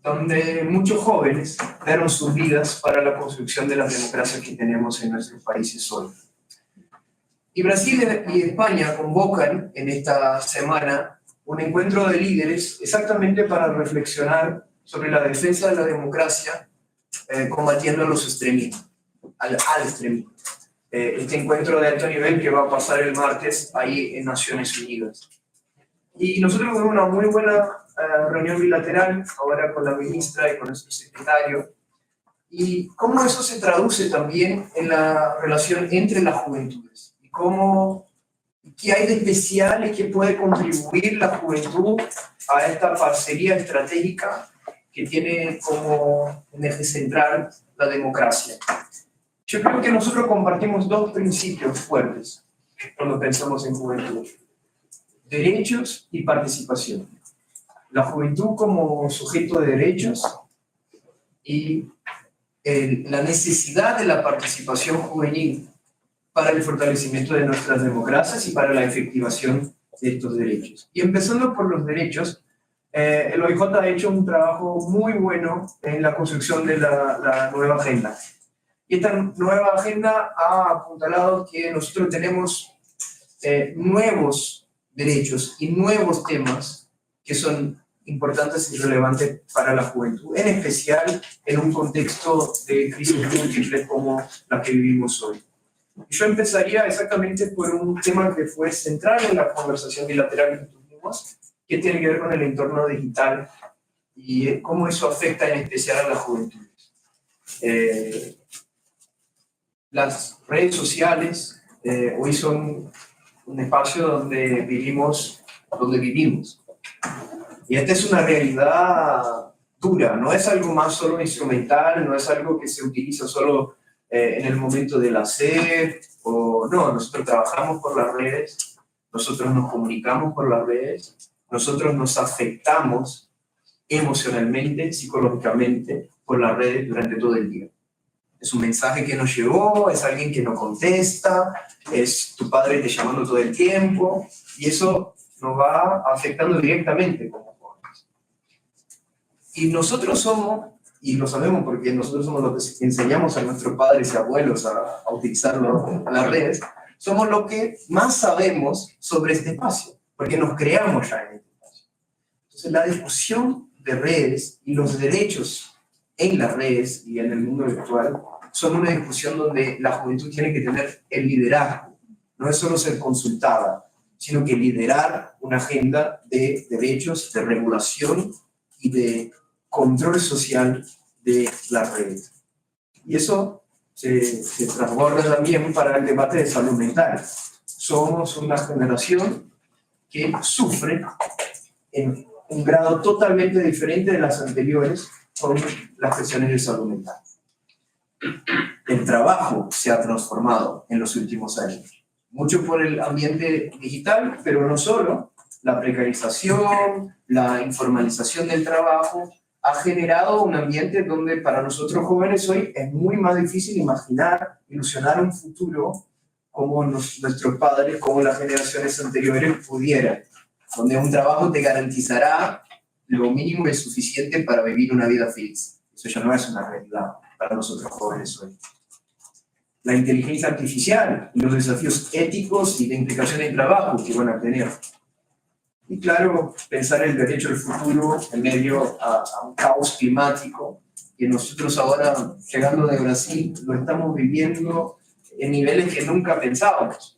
donde muchos jóvenes dieron sus vidas para la construcción de las democracias que tenemos en nuestros países hoy. Y Brasil y España convocan en esta semana un encuentro de líderes exactamente para reflexionar sobre la defensa de la democracia combatiendo los extremismos, al extremismo. Este encuentro de alto nivel que va a pasar el martes ahí en Naciones Unidas. Y nosotros tuvimos una muy buena reunión bilateral ahora con la ministra y con nuestro secretario, y cómo eso se traduce también en la relación entre las juventudes, y cómo, qué hay de especial y qué puede contribuir la juventud a esta parcería estratégica que tiene como un eje central la democracia. Yo creo que nosotros compartimos dos principios fuertes cuando pensamos en juventud: derechos y participación. La juventud como sujeto de derechos y la necesidad de la participación juvenil para el fortalecimiento de nuestras democracias y para la efectivación de estos derechos. Y empezando por los derechos, el OIJ ha hecho un trabajo muy bueno en la construcción de la nueva agenda. Y esta nueva agenda ha apuntalado que nosotros tenemos nuevos derechos y nuevos temas que son importantes y relevantes para la juventud, en especial en un contexto de crisis múltiples como la que vivimos hoy. Yo empezaría exactamente por un tema que fue central en la conversación bilateral que tuvimos, que tiene que ver con el entorno digital y cómo eso afecta en especial a la juventud. Las redes sociales hoy son un espacio donde vivimos. Y esta es una realidad dura, no es algo más solo instrumental, no es algo que se utiliza solo en el momento del hacer, o no, nosotros trabajamos por las redes, nosotros nos comunicamos por las redes, nosotros nos afectamos emocionalmente, psicológicamente por las redes durante todo el día. Es un mensaje que nos llegó, es alguien que no contesta, es tu padre te llamando todo el tiempo, y eso nos va afectando directamente como jóvenes. Y nosotros somos, y lo sabemos porque nosotros somos los que enseñamos a nuestros padres y abuelos a utilizar las redes, somos los que más sabemos sobre este espacio, porque nos creamos ya en este espacio. Entonces la discusión de redes y los derechos en las redes y en el mundo virtual son una discusión donde la juventud tiene que tener el liderazgo, no es solo ser consultada, sino que liderar una agenda de derechos, de regulación y de control social de las redes. Y eso se transborda también para el debate de salud mental. Somos una generación que sufre en un grado totalmente diferente de las anteriores con las cuestiones de salud mental. El trabajo se ha transformado en los últimos años. Mucho por el ambiente digital, pero no solo. La precarización, la informalización del trabajo ha generado un ambiente donde para nosotros jóvenes hoy es muy más difícil imaginar, ilusionar un futuro como nuestros padres, como las generaciones anteriores pudieran, donde un trabajo te garantizará lo mínimo y suficiente para vivir una vida feliz. Eso ya no es una realidad para nosotros jóvenes hoy. La inteligencia artificial y los desafíos éticos y de implicación en trabajo que van a tener. Y claro, pensar el derecho al futuro en medio a un caos climático, que nosotros ahora, llegando de Brasil, lo estamos viviendo en niveles que nunca pensábamos.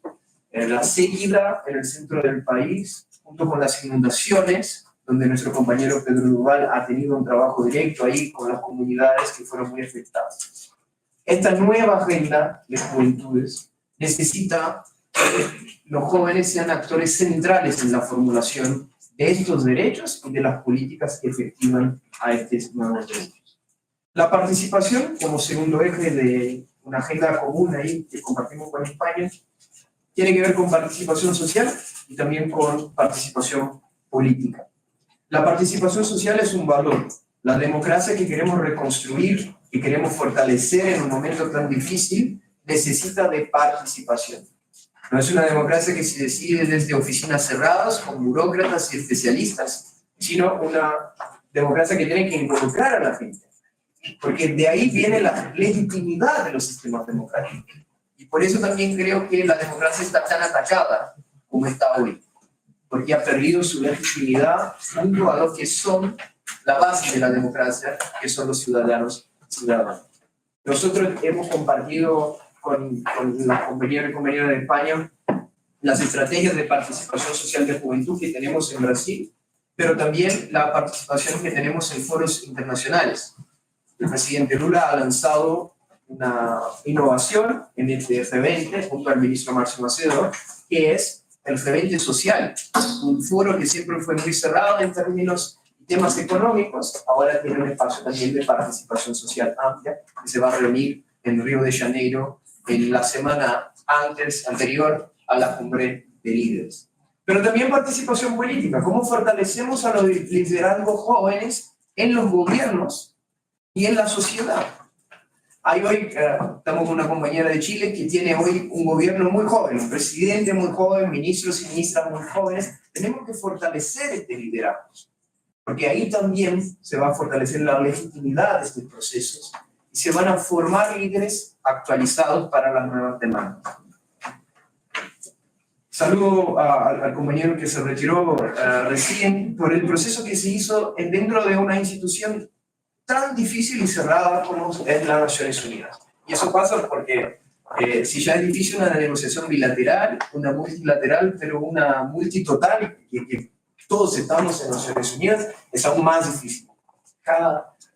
La sequía en el centro del país, junto con las inundaciones, donde nuestro compañero Pedro Duval ha tenido un trabajo directo ahí con las comunidades que fueron muy afectadas. Esta nueva agenda de juventudes necesita que los jóvenes sean actores centrales en la formulación de estos derechos y de las políticas que efectivan a estos nuevos derechos. La participación, como segundo eje de una agenda común ahí que compartimos con España, tiene que ver con participación social y también con participación política. La participación social es un valor. La democracia que queremos reconstruir, que queremos fortalecer en un momento tan difícil, necesita de participación. No es una democracia que se decide desde oficinas cerradas con burócratas y especialistas, sino una democracia que tiene que involucrar a la gente. Porque de ahí viene la legitimidad de los sistemas democráticos. Y por eso también creo que la democracia está tan atacada como está hoy. Porque ha perdido su legitimidad junto a los que son la base de la democracia, que son los ciudadanos. Nosotros hemos compartido con los compañeros y compañeras de España las estrategias de participación social de juventud que tenemos en Brasil, pero también la participación que tenemos en foros internacionales. El presidente Lula ha lanzado una innovación en el F20 junto al ministro Márcio Macedo, que es el F20 social, un foro que siempre fue muy cerrado en términos de temas económicos, ahora tiene un espacio también de participación social amplia, que se va a reunir en Río de Janeiro en la semana anterior a la cumbre de líderes. Pero también participación política, cómo fortalecemos a los liderazgos jóvenes en los gobiernos y en la sociedad. Hay hoy, estamos con una compañera de Chile que tiene hoy un gobierno muy joven, un presidente muy joven, ministros y ministras muy jóvenes. Tenemos que fortalecer este liderazgo, porque ahí también se va a fortalecer la legitimidad de estos procesos y se van a formar líderes actualizados para las nuevas demandas. Saludo al compañero que se retiró recién por el proceso que se hizo dentro de una institución tan difícil y cerrada como es las Naciones Unidas. Y eso pasa porque si ya es difícil una negociación bilateral, una multilateral, pero una multitotal, que todos estamos en Naciones Unidas, es aún más difícil.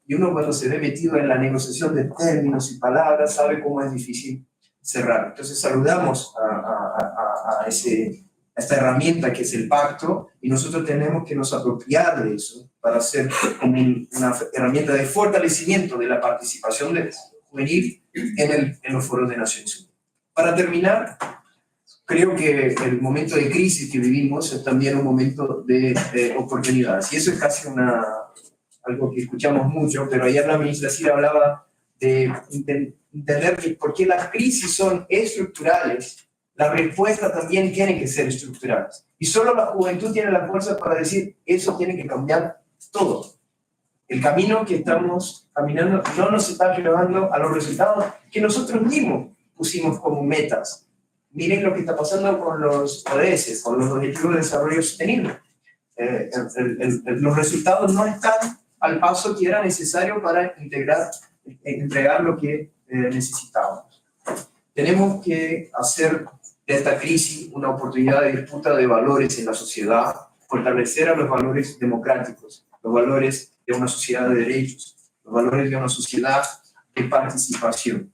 Y uno cuando se ve metido en la negociación de términos y palabras sabe cómo es difícil cerrar. Entonces saludamos a esta herramienta que es el pacto y nosotros tenemos que nos apropiar de eso para hacer como una herramienta de fortalecimiento de la participación juvenil en los foros de Naciones Unidas. Para terminar, creo que el momento de crisis que vivimos es también un momento de oportunidades y eso es casi algo que escuchamos mucho, pero ayer la ministra Cira hablaba de entender que porque las crisis son estructurales, la respuesta también tiene que ser estructural. Y solo la juventud tiene la fuerza para decir, eso tiene que cambiar todo. El camino que estamos caminando no nos está llevando a los resultados que nosotros mismos pusimos como metas. Miren lo que está pasando con los ODS, con los Objetivos de Desarrollo Sostenible. Los resultados no están al paso que era necesario para entregar lo que necesitábamos. Tenemos que hacer de esta crisis una oportunidad de disputa de valores en la sociedad, fortalecer a los valores democráticos, los valores de una sociedad de derechos, los valores de una sociedad de participación.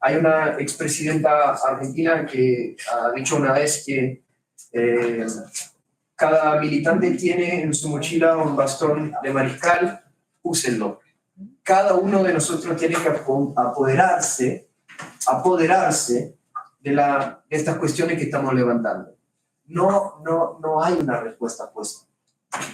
Hay una expresidenta argentina que ha dicho una vez que cada militante tiene en su mochila un bastón de mariscal, úsenlo. Cada uno de nosotros tiene que apoderarse de estas cuestiones que estamos levantando. No hay una respuesta puesta,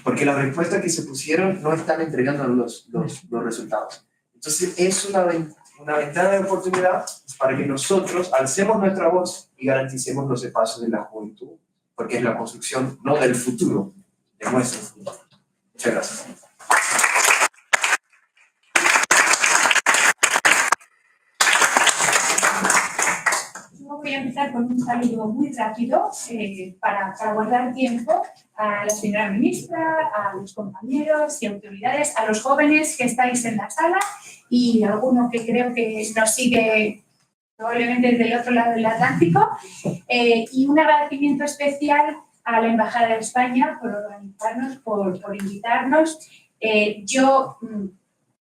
porque las respuestas que se pusieron no están entregando los resultados. Entonces es una ventana de oportunidad para que nosotros alcemos nuestra voz y garanticemos los espacios de la juventud, porque es la construcción no del futuro, de nuestro futuro. Muchas gracias. Voy a empezar con un saludo muy rápido para guardar tiempo a la señora ministra, a los compañeros y autoridades, a los jóvenes que estáis en la sala y alguno que creo que nos sigue probablemente desde el otro lado del Atlántico. Y un agradecimiento especial a la Embajada de España por organizarnos, por invitarnos. Yo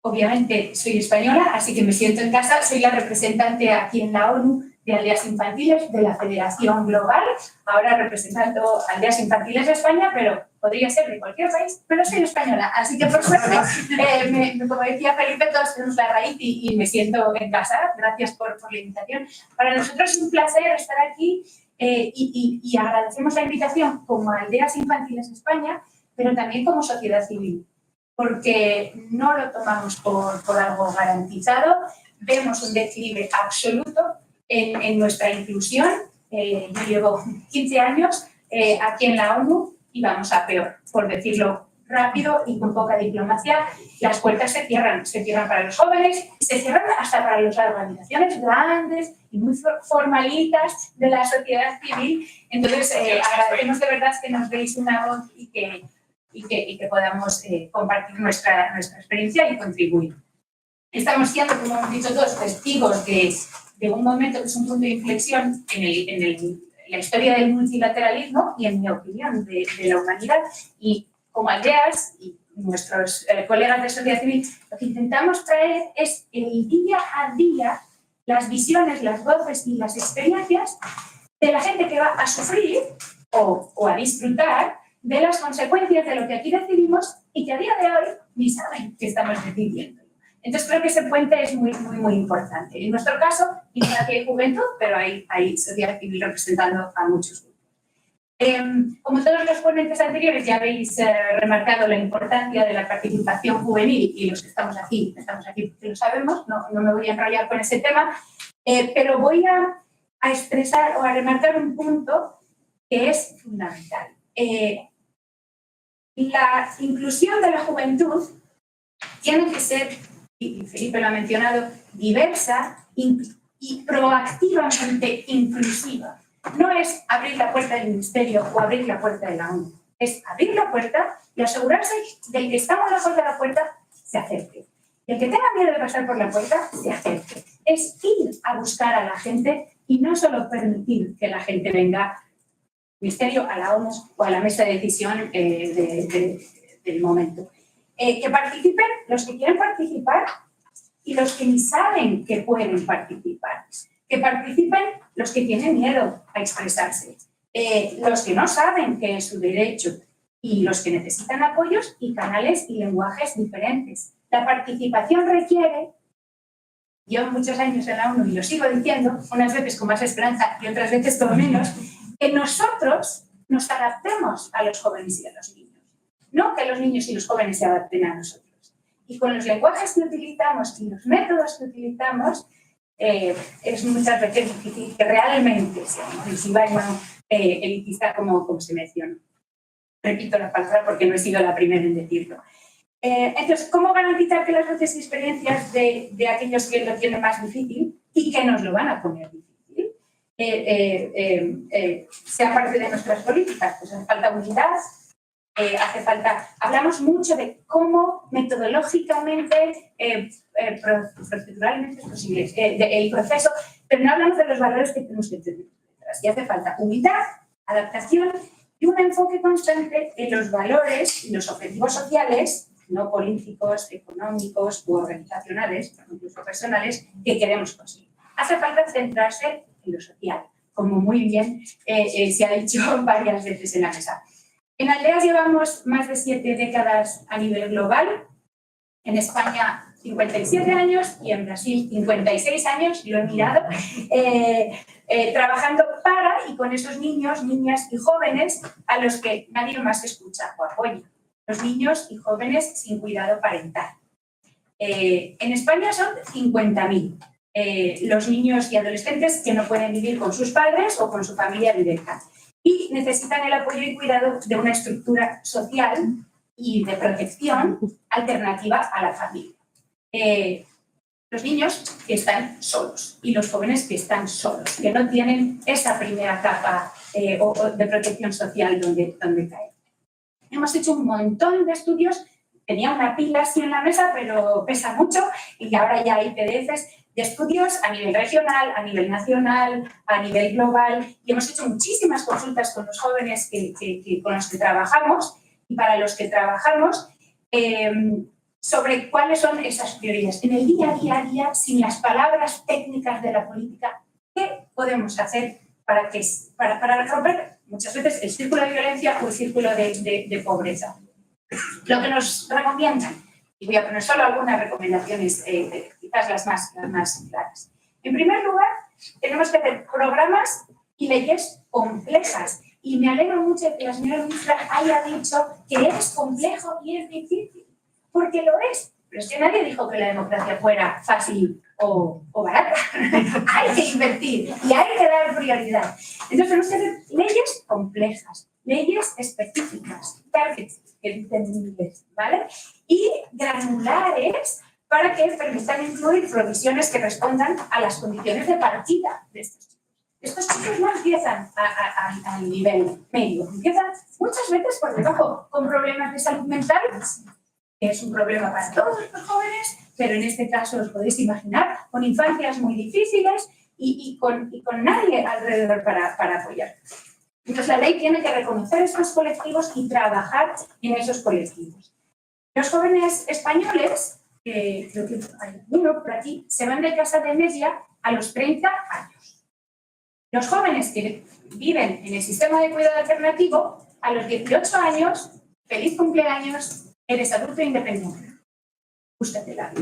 obviamente soy española, así que me siento en casa, soy la representante aquí en la ONU de Aldeas Infantiles de la Federación Global, ahora representando Aldeas Infantiles de España, pero podría ser de cualquier país, pero soy española, así que por suerte, como decía Felipe, todos tenemos la raíz y me siento en casa. Gracias por la invitación. Para nosotros es un placer estar aquí y agradecemos la invitación como Aldeas Infantiles de España, pero también como sociedad civil, porque no lo tomamos por algo garantizado, vemos un declive absoluto en nuestra inclusión. Yo llevo 15 años aquí en la ONU y vamos a peor, por decirlo rápido y con poca diplomacia. Las puertas se cierran para los jóvenes, se cierran hasta para las organizaciones grandes y muy formalitas de la sociedad civil. Entonces, agradecemos de verdad que nos deis una voz y que podamos compartir nuestra experiencia y contribuir. Estamos siendo, como hemos dicho todos, testigos de un momento que es un punto de inflexión en la historia del multilateralismo y, en mi opinión, de la humanidad. Y como Aldeas y nuestros colegas de sociedad civil, lo que intentamos traer es el día a día las visiones, las voces y las experiencias de la gente que va a sufrir o a disfrutar de las consecuencias de lo que aquí decidimos y que a día de hoy ni saben que estamos decidiendo. Entonces creo que ese puente es muy, muy, muy importante. En nuestro caso, quizá que hay juventud, pero hay sociedad civil representando a muchos grupos. Como todos los ponentes anteriores, ya habéis remarcado la importancia de la participación juvenil, y los que estamos aquí porque lo sabemos, no me voy a enrollar con ese tema, pero voy a expresar o a remarcar un punto que es fundamental. La inclusión de la juventud tiene que ser, y Felipe lo ha mencionado, diversa y proactivamente inclusiva. No es abrir la puerta del Ministerio o abrir la puerta de la ONU. Es abrir la puerta y asegurarse del que está lejos de la puerta se acerque. El que tenga miedo de pasar por la puerta se acerque. Es ir a buscar a la gente y no solo permitir que la gente venga al Ministerio, a la ONU o a la mesa de decisión del momento. Que participen los que quieren participar y los que ni saben que pueden participar. Que participen los que tienen miedo a expresarse, los que no saben que es su derecho y los que necesitan apoyos y canales y lenguajes diferentes. La participación requiere, llevo muchos años en la ONU y lo sigo diciendo, unas veces con más esperanza y otras veces con menos, que nosotros nos adaptemos a los jóvenes y a los niños, no que los niños y los jóvenes se adapten a nosotros. Y con los lenguajes que utilizamos y los métodos que utilizamos, es muchas veces difícil que realmente sea inclusiva y no elitista como se menciona. Repito la palabra porque no he sido la primera en decirlo. Entonces, ¿cómo garantizar que las voces y experiencias de aquellos que lo tienen más difícil y que nos lo van a poner difícil sea parte de nuestras políticas? Pues hace falta unidad, hace falta... Hablamos mucho de cómo metodológicamente, proceduralmente es posible el proceso, pero no hablamos de los valores que tenemos que tener detrás. Y hace falta unidad, adaptación y un enfoque constante en los valores y los objetivos sociales, no políticos, económicos u organizacionales, incluso personales, que queremos conseguir. Hace falta centrarse en lo social, como muy bien se ha dicho varias veces en la mesa. En Aldeas llevamos más de 7 décadas a nivel global, en España 57 años y en Brasil 56 años, lo he mirado, trabajando para y con esos niños, niñas y jóvenes a los que nadie más escucha o apoya. Los niños y jóvenes sin cuidado parental. En España son 50.000 los niños y adolescentes que no pueden vivir con sus padres o con su familia directa y necesitan el apoyo y cuidado de una estructura social y de protección alternativa a la familia. Los niños que están solos y los jóvenes que están solos, que no tienen esa primera capa de protección social donde caer. Hemos hecho un montón de estudios, tenía una pila así en la mesa, pero pesa mucho y ahora ya hay PDFs de estudios a nivel regional, a nivel nacional, a nivel global y hemos hecho muchísimas consultas con los jóvenes con los que trabajamos y para los que trabajamos sobre cuáles son esas prioridades. En el día a día, sin las palabras técnicas de la política, ¿qué podemos hacer para romper muchas veces el círculo de violencia o el círculo de pobreza? Lo que nos recomiendan, y voy a poner solo algunas recomendaciones, quizás las más claras. En primer lugar, tenemos que hacer programas y leyes complejas. Y me alegro mucho de que la señora ministra haya dicho que es complejo y es difícil, porque lo es. Pero es que nadie dijo que la democracia fuera fácil o barata. Hay que invertir y hay que dar prioridad. Entonces tenemos que hacer leyes complejas, leyes específicas, targets, que dicen en inglés, ¿vale? Y granulares para que permitan incluir provisiones que respondan a las condiciones de partida de estos chicos. Estos chicos no empiezan al nivel medio, empiezan muchas veces por debajo, con problemas de salud mental, que es un problema para todos los jóvenes, pero en este caso os podéis imaginar, con infancias muy difíciles y con nadie alrededor para apoyar. Entonces la ley tiene que reconocer estos colectivos y trabajar en esos colectivos. Los jóvenes españoles, creo que hay uno por aquí, se van de casa de media a los 30 años. Los jóvenes que viven en el sistema de cuidado alternativo, a los 18 años, feliz cumpleaños, eres adulto independiente. Búscatela.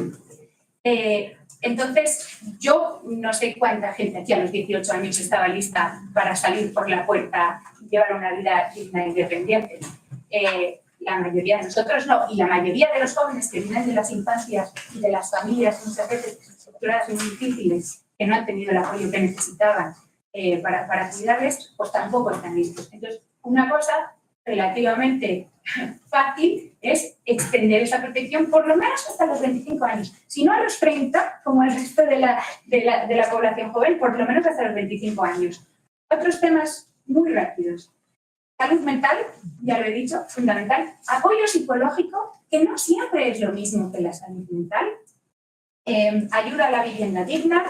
Entonces, yo no sé cuánta gente aquí a los 18 años estaba lista para salir por la puerta y llevar una vida digna e independiente. La mayoría de nosotros no, y la mayoría de los jóvenes que vienen de las infancias y de las familias muchas veces estructuradas muy difíciles, que no han tenido el apoyo que necesitaban para cuidarles, pues tampoco están listos. Entonces, una cosa relativamente fácil es extender esa protección por lo menos hasta los 25 años. Si no a los 30, como el resto de la población joven, por lo menos hasta los 25 años. Otros temas muy rápidos. Salud mental, ya lo he dicho, fundamental. Apoyo psicológico, que no siempre es lo mismo que la salud mental. Ayuda a la vivienda digna.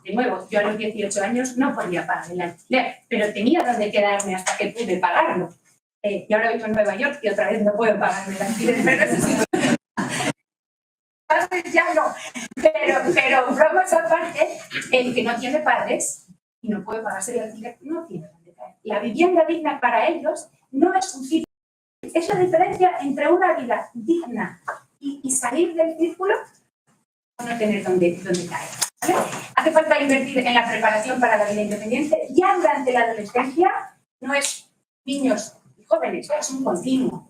De nuevo, yo a los 18 años no podía pagar el alquiler, pero tenía donde quedarme hasta que pude pagarlo. Y ahora vivo en Nueva York y otra vez no puedo pagarme el alquiler, pero necesito. Ya no. Pero bromas aparte, el que no tiene padres y no puede pagarse el alquiler, no tiene donde caer. La vivienda digna para ellos no es un sitio. Es la diferencia entre una vida digna y salir del círculo o no tener donde caer. ¿Vale? Hace falta invertir en la preparación para la vida independiente. Ya durante la adolescencia no es niños y jóvenes, es un continuo.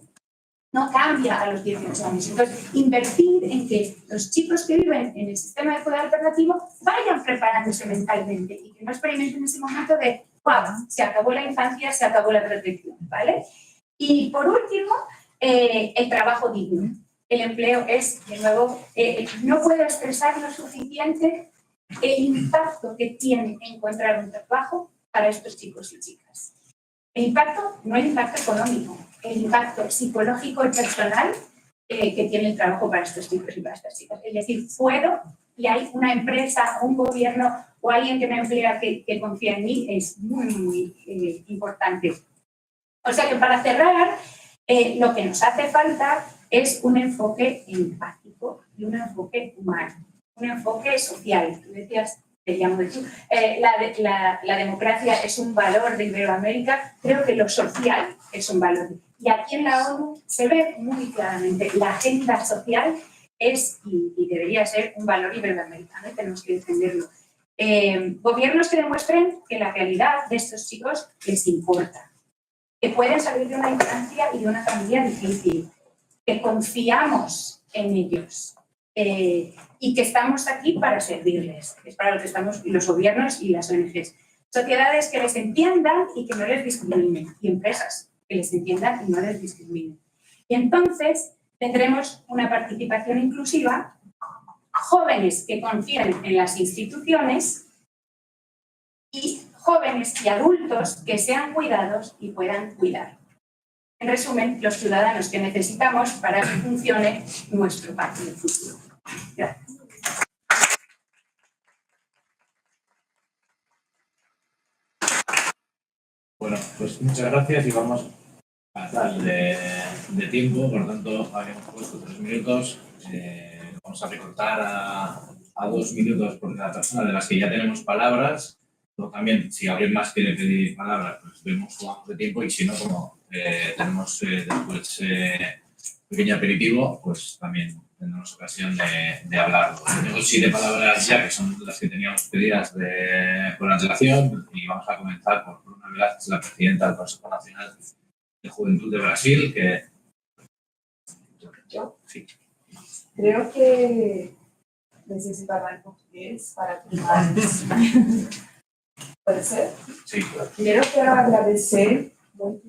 No cambia a los 18 años. Entonces, invertir en que los chicos que viven en el sistema de cuidado alternativo vayan preparándose mentalmente y que no experimenten ese momento de ¡wow! Se acabó la infancia, se acabó la protección, ¿vale? Y por último, el trabajo digno. El empleo es, de nuevo, no puedo expresar lo suficiente el impacto que tiene encontrar un trabajo para estos chicos y chicas. El impacto, no el impacto económico, el impacto psicológico y personal que tiene el trabajo para estos chicos y para estas chicas. Es decir, puedo y hay una empresa, un gobierno o alguien que me emplea que confía en mí, es muy importante. O sea que para cerrar, lo que nos hace falta es un enfoque empático y un enfoque humano, un enfoque social. Tú decías, te llamo de tú, la democracia es un valor de Iberoamérica, creo que lo social es un valor. Y aquí en la ONU se ve muy claramente, la agenda social es y debería ser un valor iberoamericano y tenemos que defenderlo. Gobiernos que demuestren que la realidad de estos chicos les importa, que pueden salir de una infancia y de una familia difícil, que confiamos en ellos y que estamos aquí para servirles. Es para lo que estamos los gobiernos y las ONGs. Sociedades que les entiendan y que no les discriminen, y empresas que les entiendan y no les discriminen. Y entonces tendremos una participación inclusiva, jóvenes que confíen en las instituciones y jóvenes y adultos que sean cuidados y puedan cuidar. En resumen, los ciudadanos que necesitamos para que funcione nuestro pacto del futuro. Gracias. Bueno, pues muchas gracias y vamos a tal de tiempo, por lo tanto habíamos puesto 3 minutos, vamos a recortar a 2 minutos por cada persona de las que ya tenemos palabras Luego también, si alguien más quiere pedir palabras, pues vemos cómo vamos de tiempo y si no, como tenemos después pequeño aperitivo, pues también tendremos ocasión de hablar. Tengo 7 palabras ya, que son las que teníamos pedidas por antelación, y vamos a comenzar por Bruna Velázquez, la presidenta del Consejo Nacional de Juventud de Brasil, que... ¿Yo? Sí. Creo que necesito hablar en portugués para que más... ¿Puede ser? Sí. Primeiro eu quero agradecer muito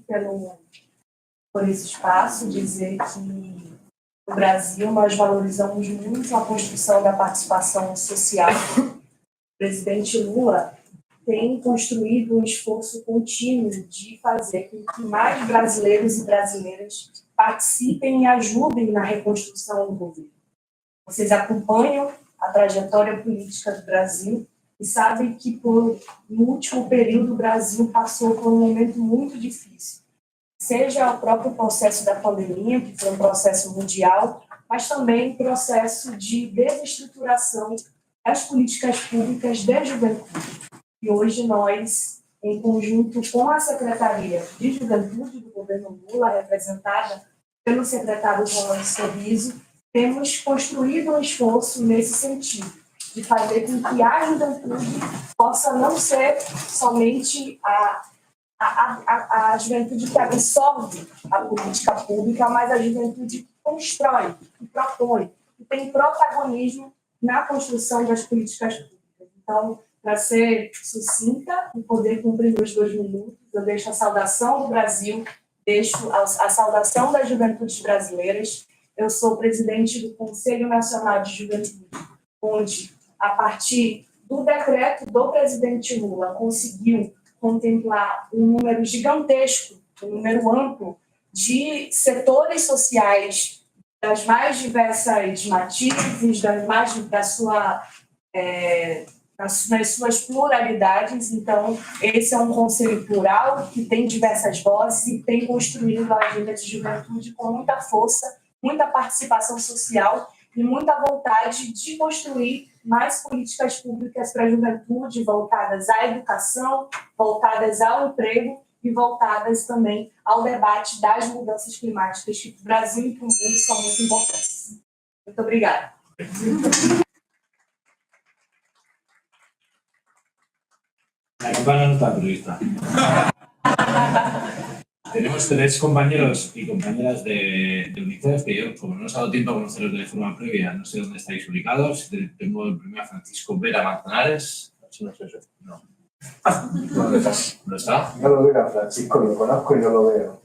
por esse espaço, dizer que no Brasil nós valorizamos muito a construção da participação social. O presidente Lula tem construído um esforço contínuo de fazer com que mais brasileiros e brasileiras participem e ajudem na reconstrução do governo. Vocês acompanham a trajetória política do Brasil e sabem que, no último período, o Brasil passou por um momento muito difícil. Seja o próprio processo da pandemia, que foi um processo mundial, mas também um processo de desestruturação das políticas públicas de juventude. E hoje nós, em conjunto com a Secretaria de Juventude do governo Lula, representada pelo secretário Rolando Sorriso, temos construído um esforço nesse sentido, de fazer com que a juventude possa não ser somente a juventude que absorve a política pública, mas a juventude que constrói, que propõe, que tem protagonismo na construção das políticas públicas. Então, para ser sucinta e poder cumprir meus 2 minutos, eu deixo a saudação do Brasil, deixo a saudação das juventudes brasileiras. Eu sou presidente do Conselho Nacional de Juventude, onde, a partir do decreto do presidente Lula, conseguiu contemplar um número gigantesco, um número amplo de setores sociais das mais diversas matizes, nas suas pluralidades. Então, esse é um conselho plural que tem diversas vozes e tem construído a agenda de juventude com muita força, muita participação social e muita vontade de construir mais políticas públicas para a juventude, voltadas à educação, voltadas ao emprego e voltadas também ao debate das mudanças climáticas, que para o Brasil e para o mundo são muito importantes. Muito obrigada. La campana no está prevista. Tenemos 3 compañeros y compañeras de UNICEF que yo, como no os ha dado tiempo a conoceros de forma previa, no sé dónde estáis ubicados. Tengo el primero a Francisco Vera Manzanares. No sé, no. ¿No está? No lo veo a Francisco, lo conozco y no lo veo.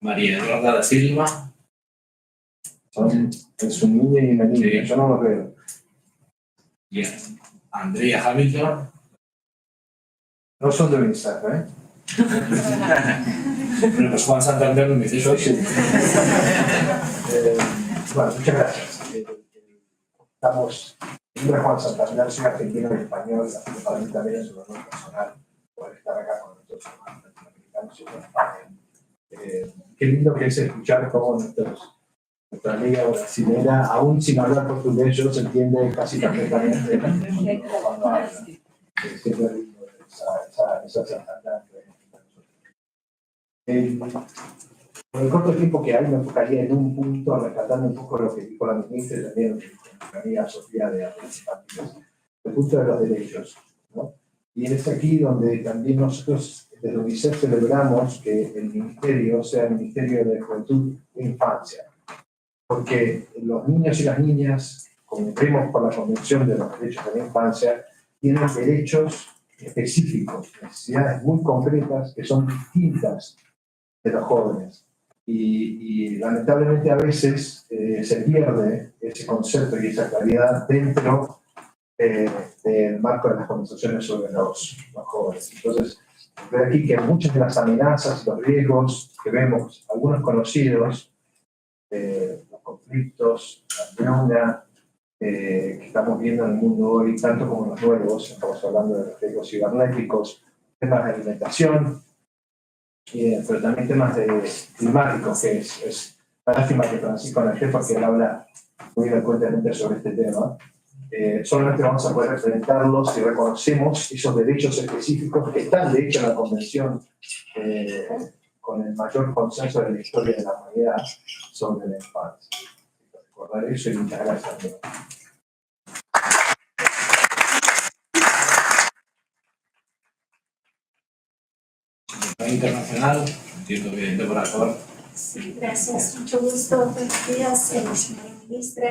María Eduarda da Silva. Es un niño y una niña, Sí. yo no lo veo. Y Andrea Hamilton. No son de UNICEF, ¿eh? Bueno, pues Juan Santander no me dice eso. Bueno, muchas gracias. Estamos, mi nombre es Juan Santander, soy argentino y español, para mí también es un honor personal poder estar acá con nuestros hermanos latinoamericanos y con España. Qué lindo que es escuchar cómo nuestra amiga brasilera, aún sin hablar portugués, yo se entiende casi perfectamente cuando habla. Siempre es lindo esa Santander. Con el corto tiempo que hay, me enfocaría en un punto, rescatando un poco lo que dijo la ministra y también mi amiga Sofía de Artes Infantiles, el punto de los derechos, ¿no? Y es aquí donde también nosotros desde UNICEF celebramos que el ministerio sea el Ministerio de Juventud e Infancia, porque los niños y las niñas, como cumplimos con la Convención de los Derechos de la Infancia, tienen derechos específicos, necesidades muy concretas que son distintas de los jóvenes. Y lamentablemente a veces se pierde ese concepto y esa claridad dentro del marco de las conversaciones sobre los jóvenes. Entonces, veo aquí que muchas de las amenazas y los riesgos que vemos, algunos conocidos, los conflictos, la hambruna, que estamos viendo en el mundo hoy, tanto como los nuevos, estamos hablando de los riesgos cibernéticos, temas de alimentación, pero también temas climáticos, que es una lástima que Francisco no esté porque él habla muy elocuentemente sobre este tema. solamente vamos a poder implementarlos si reconocemos esos derechos específicos que están de hecho en la Convención con el mayor consenso de la historia de la humanidad sobre la infancia. Recordar eso y muchas gracias. Internacional, entiendo que Débora Cor. Sí, gracias. Mucho gusto. Buenos días, señora ministra,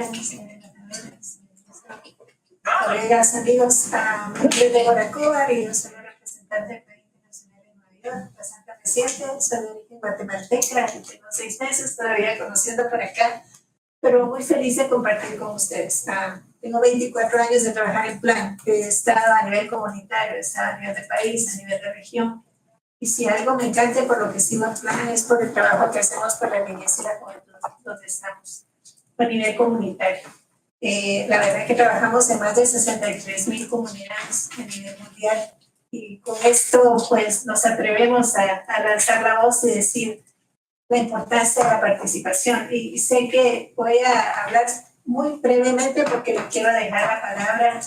colegas, amigos. Mi nombre es Débora Cobar y yo soy la representante del Plan Internacional de Nueva York, bastante reciente. Soy de origen guatemalteca y tengo 6 meses todavía conociendo por acá, pero muy feliz de compartir con ustedes. Tengo 24 años de trabajar en Plan, que he estado a nivel comunitario, he estado a nivel de país, a nivel de región. Y si algo me encanta por lo que sigo en Plan es por el trabajo que hacemos por la niñez y la juventud donde estamos, a nivel comunitario. La verdad es que trabajamos en más de 63,000 comunidades a nivel mundial y con esto pues nos atrevemos a lanzar la voz y decir la importancia de la participación. Y sé que voy a hablar muy brevemente porque le quiero dejar la palabra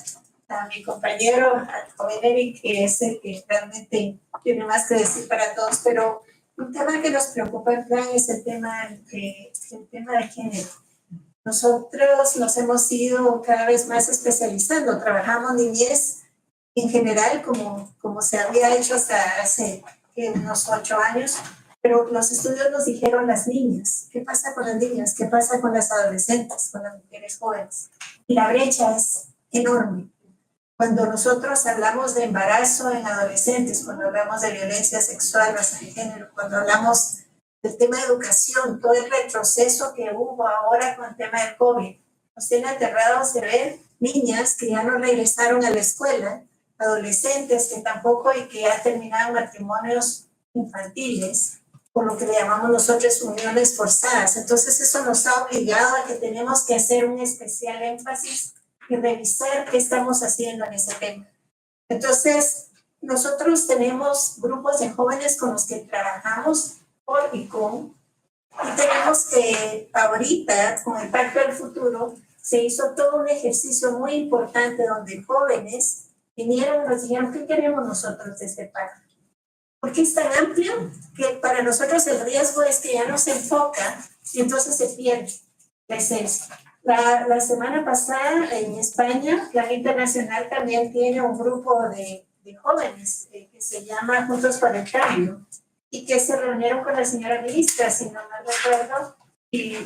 a mi compañero, al joven Eric, que es el que realmente tiene más que decir para todos, pero un tema que nos preocupa en Plan es el tema de género. Nosotros nos hemos ido cada vez más especializando, trabajamos niñez en general como se había hecho hasta hace unos 8 años, pero los estudios nos dijeron las niñas, ¿qué pasa con las niñas? ¿Qué pasa con las adolescentes, con las mujeres jóvenes? Y la brecha es enorme. Cuando nosotros hablamos de embarazo en adolescentes, cuando hablamos de violencia sexual basada en género, cuando hablamos del tema de educación, todo el retroceso que hubo ahora con el tema del COVID, nos tiene aterrados de ver niñas que ya no regresaron a la escuela, adolescentes que tampoco y que ya terminaron matrimonios infantiles, por lo que le llamamos nosotros uniones forzadas. Entonces eso nos ha obligado a que tenemos que hacer un especial énfasis y revisar qué estamos haciendo en ese tema. Entonces, nosotros tenemos grupos de jóvenes con los que trabajamos por y con, y tenemos que ahorita, con el Pacto del Futuro, se hizo todo un ejercicio muy importante donde jóvenes vinieron y nos dijeron, ¿qué queremos nosotros de este pacto? Porque es tan amplio que para nosotros el riesgo es que ya no se enfoca y entonces se pierde la esencia. La semana pasada en España, Plan Internacional también tiene un grupo de jóvenes que se llama Juntos por el Cambio y que se reunieron con la señora ministra, si no mal recuerdo, y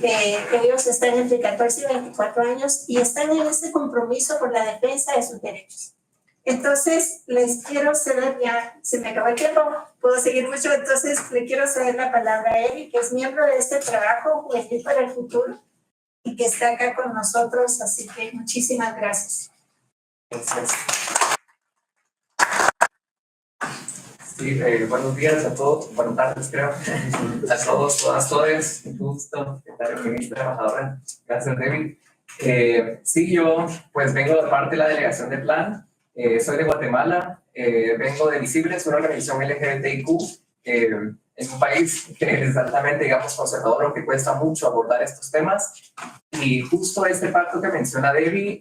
ellos están entre 14 y 24 años y están en ese compromiso por la defensa de sus derechos. Entonces, les quiero ceder, ya se me acabó el tiempo, puedo seguir mucho, entonces le quiero ceder la palabra a él, que es miembro de este trabajo Juventud para el Futuro, y que está acá con nosotros, así que muchísimas gracias. Gracias. Sí, buenos días a todos, buenas tardes creo, a todos, todas, todos, un gusto, secretario, ministra, embajadora, gracias David. Sí, yo pues vengo de parte de la delegación de Plan, soy de Guatemala, vengo de Visibles, una organización LGBTIQ, en un país que es altamente, digamos, conservador, lo que cuesta mucho abordar estos temas. Y justo este pacto que menciona Debbie,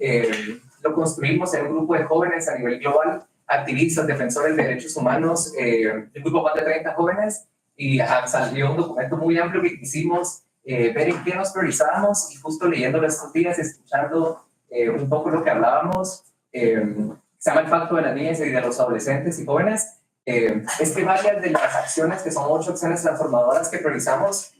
lo construimos en un grupo de jóvenes a nivel global, activistas, defensores de derechos humanos, un grupo más de 30 jóvenes, y salió un documento muy amplio que quisimos ver en qué nos priorizábamos, y justo leyéndolo estos días, escuchando un poco lo que hablábamos, se llama el Pacto de las Niñas y de los Adolescentes y Jóvenes. Es que varias de las acciones, que son 8 acciones transformadoras que priorizamos,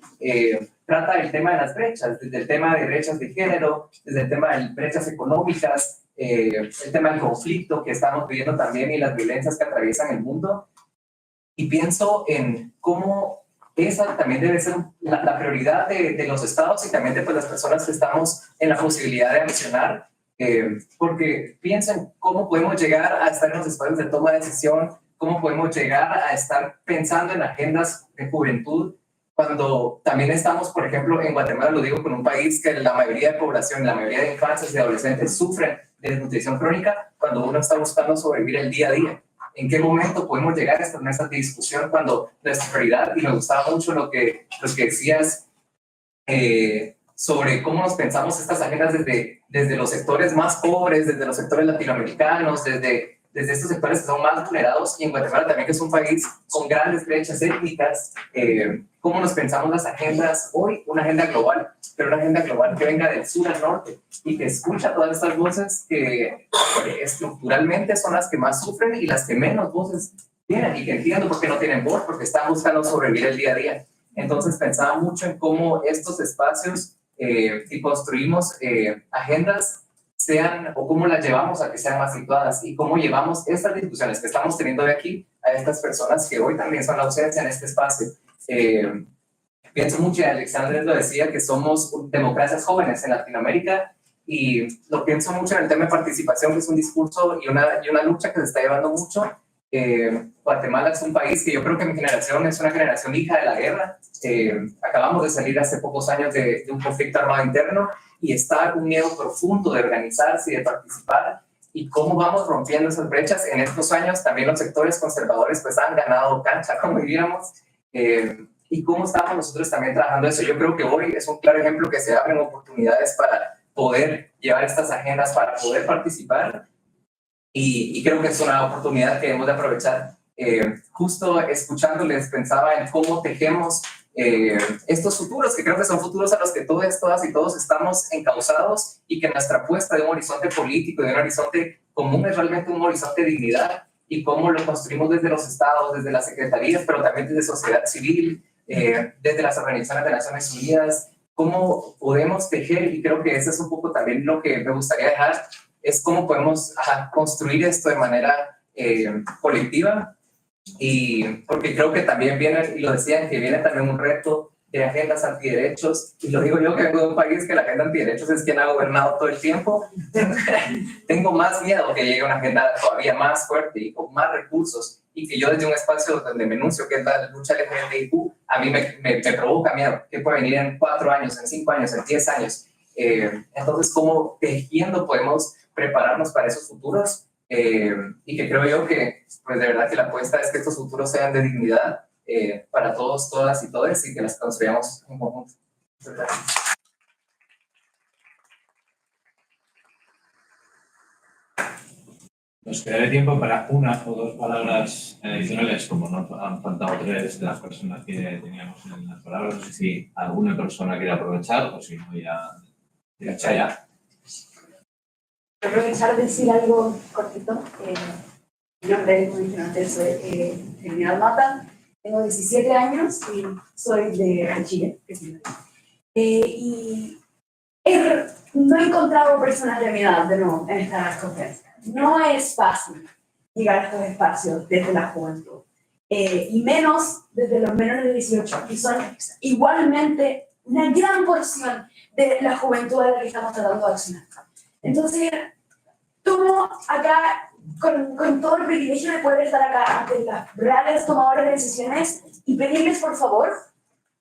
trata del tema de las brechas, desde el tema de brechas de género, desde el tema de brechas económicas, el tema del conflicto que estamos viviendo también y las violencias que atraviesan el mundo. Y pienso en cómo esa también debe ser la prioridad de los estados y también de pues, las personas que estamos en la posibilidad de accionar, porque pienso en cómo podemos llegar a estar en los espacios de toma de decisión, cómo podemos llegar a estar pensando en agendas de juventud, cuando también estamos, por ejemplo, en Guatemala, lo digo con un país que la mayoría de población, la mayoría de infancias y adolescentes sufren de desnutrición crónica, cuando uno está buscando sobrevivir el día a día. ¿En qué momento podemos llegar a estas mesas de discusión cuando nuestra prioridad, y me gustaba mucho lo que decías, sobre cómo nos pensamos estas agendas desde los sectores más pobres, desde los sectores latinoamericanos, desde estos sectores que son más vulnerados, y en Guatemala también, que es un país con grandes brechas étnicas, cómo nos pensamos las agendas hoy, una agenda global, pero una agenda global que venga del sur al norte y que escucha todas estas voces que estructuralmente son las que más sufren y las que menos voces tienen, y que entiendo por qué no tienen voz, porque están buscando sobrevivir el día a día. Entonces pensaba mucho en cómo estos espacios y construimos agendas sean, o cómo las llevamos a que sean más situadas, y cómo llevamos estas discusiones que estamos teniendo de aquí a estas personas que hoy también son la ausencia en este espacio. Pienso mucho, y Alexandre lo decía, que somos democracias jóvenes en Latinoamérica, y lo pienso mucho en el tema de participación, que es un discurso y una lucha que se está llevando mucho. Guatemala es un país que yo creo que mi generación es una generación hija de la guerra. Acabamos de salir hace pocos años de un conflicto armado interno, y está un miedo profundo de organizarse y de participar, y cómo vamos rompiendo esas brechas. En estos años también los sectores conservadores pues han ganado cancha, como diríamos, y cómo estamos nosotros también trabajando eso. Yo creo que hoy es un claro ejemplo que se abren oportunidades para poder llevar estas agendas, para poder participar, y creo que es una oportunidad que debemos de aprovechar. Justo escuchándoles pensaba en cómo tejemos estos futuros, que creo que son futuros a los que todas y todos estamos encausados, y que nuestra apuesta de un horizonte político y de un horizonte común es realmente un horizonte de dignidad, y cómo lo construimos desde los estados, desde las secretarías, pero también desde sociedad civil, desde las organizaciones de Naciones Unidas, cómo podemos tejer. Y creo que eso es un poco también lo que me gustaría dejar, es cómo podemos construir esto de manera colectiva. Y porque creo que también viene, y lo decían, que viene también un reto de agendas antiderechos, y lo digo yo que vengo de un país que la agenda antiderechos es quien ha gobernado todo el tiempo. Tengo más miedo que llegue una agenda todavía más fuerte y con más recursos, y que yo desde un espacio donde me enuncio, que es la lucha LGBTIQ, a mí me provoca miedo, que puede venir en 4 años, en 5 años, en 10 años. Entonces, ¿cómo tejiendo podemos prepararnos para esos futuros? Y que creo yo que, pues de verdad que la apuesta es que estos futuros sean de dignidad para todos, todas y todos, y que las construyamos en conjunto. Nos quedará tiempo para una o dos palabras adicionales, como no han faltado 3 de las personas que teníamos en las palabras. No sé si alguna persona quiere aprovechar, o si no ya. Aprovechar de decir algo cortito. Mi nombre es, como dije antes, soy Trinidad Mata, tengo 17 años y soy de Chile. Y no he encontrado personas de mi edad de nuevo en esta conferencia. No es fácil llegar a estos espacios desde la juventud, y menos desde los menores de 18, que son igualmente una gran porción de la juventud a la que estamos tratando de accionar. Entonces, tomo acá, con todo el privilegio de poder estar acá ante las reales tomadoras de decisiones, y pedirles por favor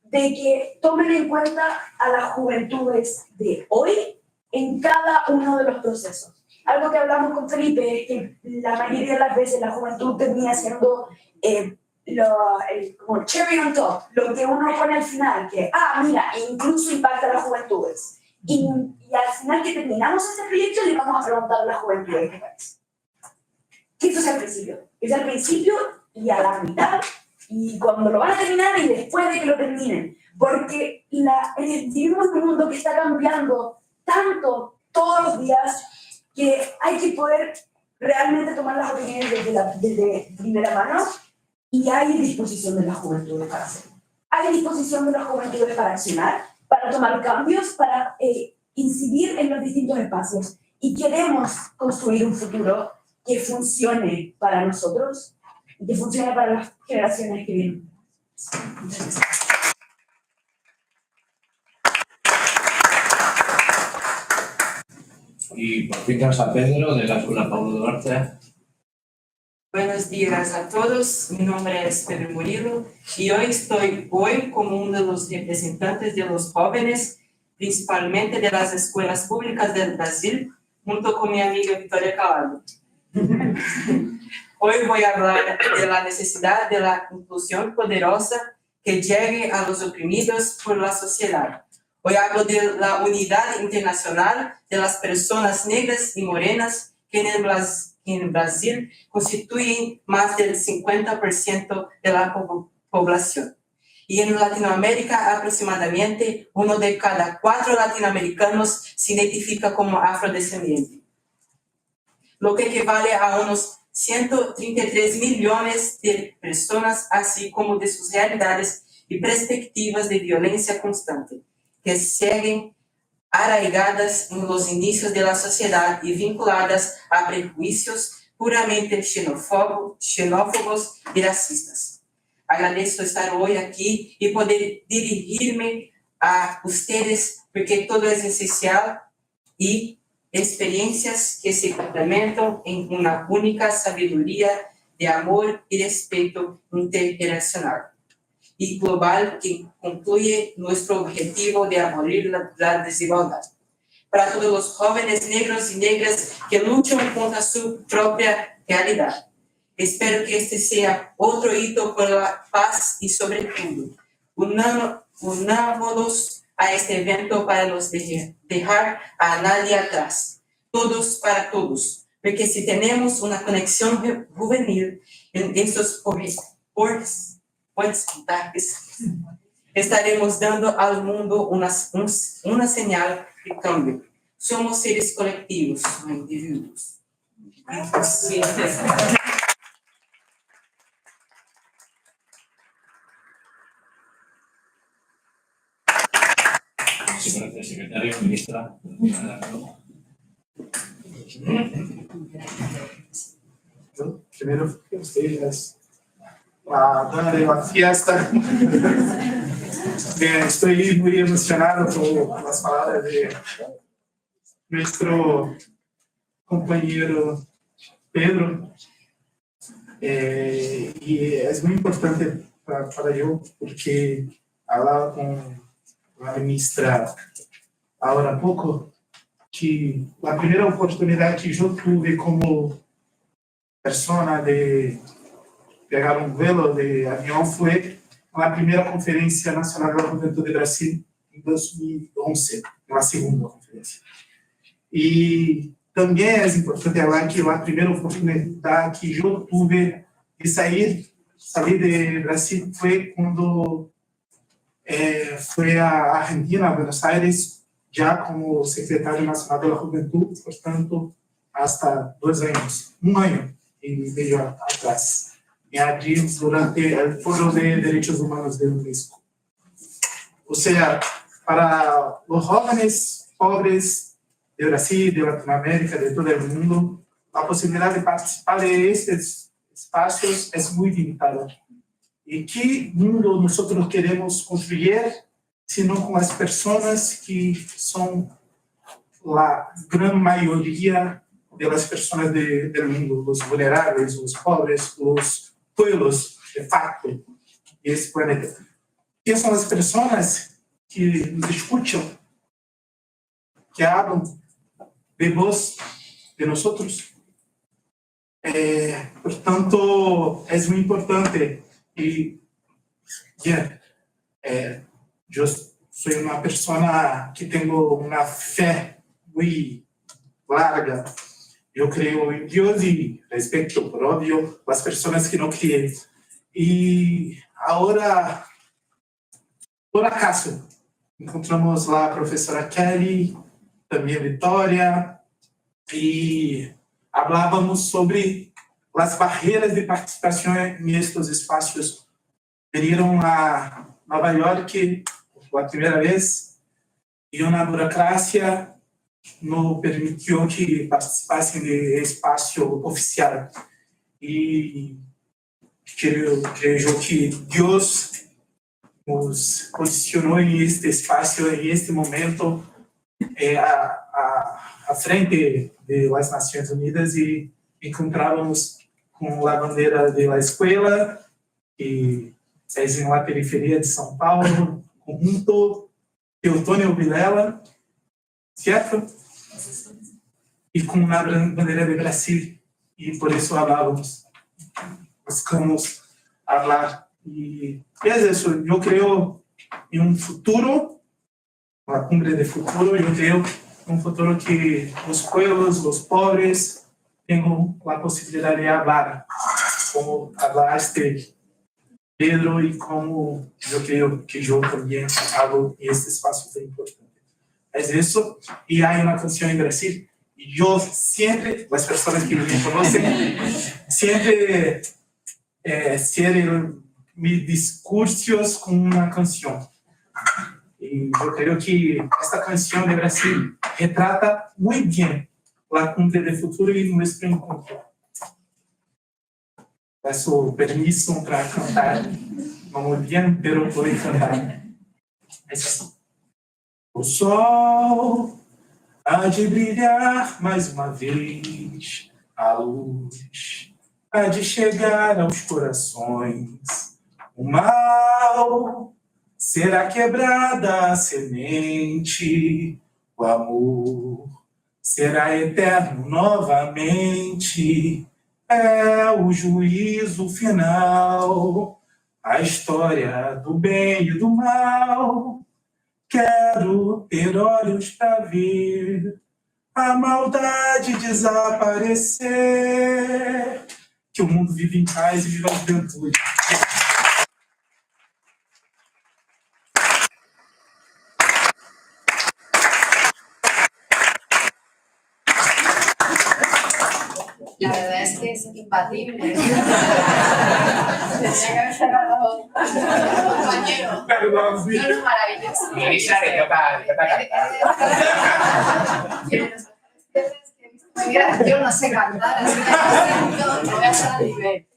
de que tomen en cuenta a las juventudes de hoy en cada uno de los procesos. Algo que hablamos con Felipe es que la mayoría de las veces la juventud termina siendo como cherry on top, lo que uno pone al final, que, mira, incluso impacta a las juventudes. Y al final que terminamos este proyecto, le vamos a preguntar a la juventud de este país. Eso es al principio. Es al principio y a la mitad, y cuando lo van a terminar y después de que lo terminen. Porque vivimos en un mundo que está cambiando tanto todos los días, que hay que poder realmente tomar las opiniones desde primera mano, y hay disposición de la juventud para hacerlo. Hay disposición de la juventud para accionar, para tomar cambios, para incidir en los distintos espacios. Y queremos construir un futuro que funcione para nosotros y que funcione para las generaciones que vienen. Entonces, Y por fin tenemos a Pedro, de la Escuela Pablo Duarte. Buenos días a todos, mi nombre es Pedro Murillo y hoy estoy como uno de los representantes de los jóvenes, principalmente de las escuelas públicas del Brasil, junto con mi amiga Victoria Calado. Hoy voy a hablar de la necesidad de la inclusión poderosa que llegue a los oprimidos por la sociedad. Hoy hablo de la unidad internacional de las personas negras y morenas que en Brasil constituyen más del 50% de la población. Y en Latinoamérica, aproximadamente 1 de cada 4 latinoamericanos se identifica como afrodescendiente, lo que equivale a unos 133 millones de personas, así como de sus realidades y perspectivas de violencia constante, que siguen arraigadas en los inicios de la sociedad y vinculadas a prejuicios puramente xenófobos y racistas. Agradezco estar hoy aquí y poder dirigirme a ustedes porque todo es esencial y experiencias que se complementan en una única sabiduría de amor y respeto intergeneracional y global que concluye nuestro objetivo de abolir la desigualdad. Para todos los jóvenes negros y negras que luchan contra su propia realidad. Espero que este sea otro hito por la paz y sobre todo, unámonos a este evento para nos dejar a nadie atrás. Todos para todos. Porque si tenemos una conexión juvenil en estos porcentajes, estaremos dando al mundo una señal de cambio. Somos seres colectivos, no individuos. Sí. Sí, gracias, secretario, ministra. Primero, ustedes, la dona de la fiesta. Estoy muy emocionado por las palabras de nuestro compañero Pedro. Y es muy importante para yo porque hablaba con la ministra ahora poco, que la primera oportunidad que yo tuve como persona de pegar un vuelo de avión fue la primera Conferencia Nacional de la Juventud de Brasil en 2011, la segunda conferencia. Y también es importante hablar que la primera oportunidad que yo tuve de salir de Brasil fue cuando fue a Argentina, a Buenos Aires, ya como secretario nacional de la Juventud, por tanto, hasta 2 años, 1 año y medio atrás, allí durante el Foro de Derechos Humanos de UNESCO. O sea, para los jóvenes pobres de Brasil, de Latinoamérica, de todo el mundo, la posibilidad de participar de estos espacios es muy limitada. ¿Y qué mundo nosotros queremos construir, sino con las personas que son la gran mayoría de las personas del mundo, los vulnerables, los pobres, los pueblos de facto de este planeta? ¿Quiénes son las personas que nos escuchan, que hablan de voz de nosotros? Por tanto, es muy importante. Y yo soy una persona que tengo una fe muy larga. Yo creo en Dios y respeto, por obvio, las personas que no creen. Y ahora, por acaso, encontramos la profesora Kelly, también Victoria, y hablábamos sobre las barreras de participación en estos espacios. Vinieron a Nueva York por la primera vez y una burocracia no permitió que participasen de espacio oficial. Y creo yo que Dios nos posicionó en este espacio, en este momento, a frente de las Naciones Unidas, y encontrávamos con la bandera de la escuela, que es en la periferia de São Paulo, conjunto Teotônio Vilela, ¿cierto? Y con una bandera de Brasil, y por eso hablábamos, buscamos hablar. Y es eso, yo creo en un futuro la cumbre de futuro, yo veo un futuro que los pueblos, los pobres, tengan la posibilidad de hablar, como hablaste, Pedro, y como yo creo que yo también hago en este espacio tan importante. Es eso, y hay una canción en Brasil, y yo siempre, las personas que me conocen, siempre cierro mis discursos con una canción. Y yo creo que esta canción de Brasil retrata muy bien la cumbre del futuro y nuestro encuentro. Peço permiso para cantar, no muy bien, pero voy a cantar. Es así. O sol há de brilhar mais uma vez, a luz há de chegar aos corações. O mal será quebrada a semente, o amor será eterno novamente. É o juízo final, a história do bem e do mal. Quero ter olhos para ver a maldade desaparecer. Que o mundo vive em paz e viva a juventude. La verdad es que es imbatible. Tenía que haber cerrado compañero. Perdón, sí. No, maravilloso. Elisa, le toca cantar. Yo no sé cantar, así que no voy a estar a nivel.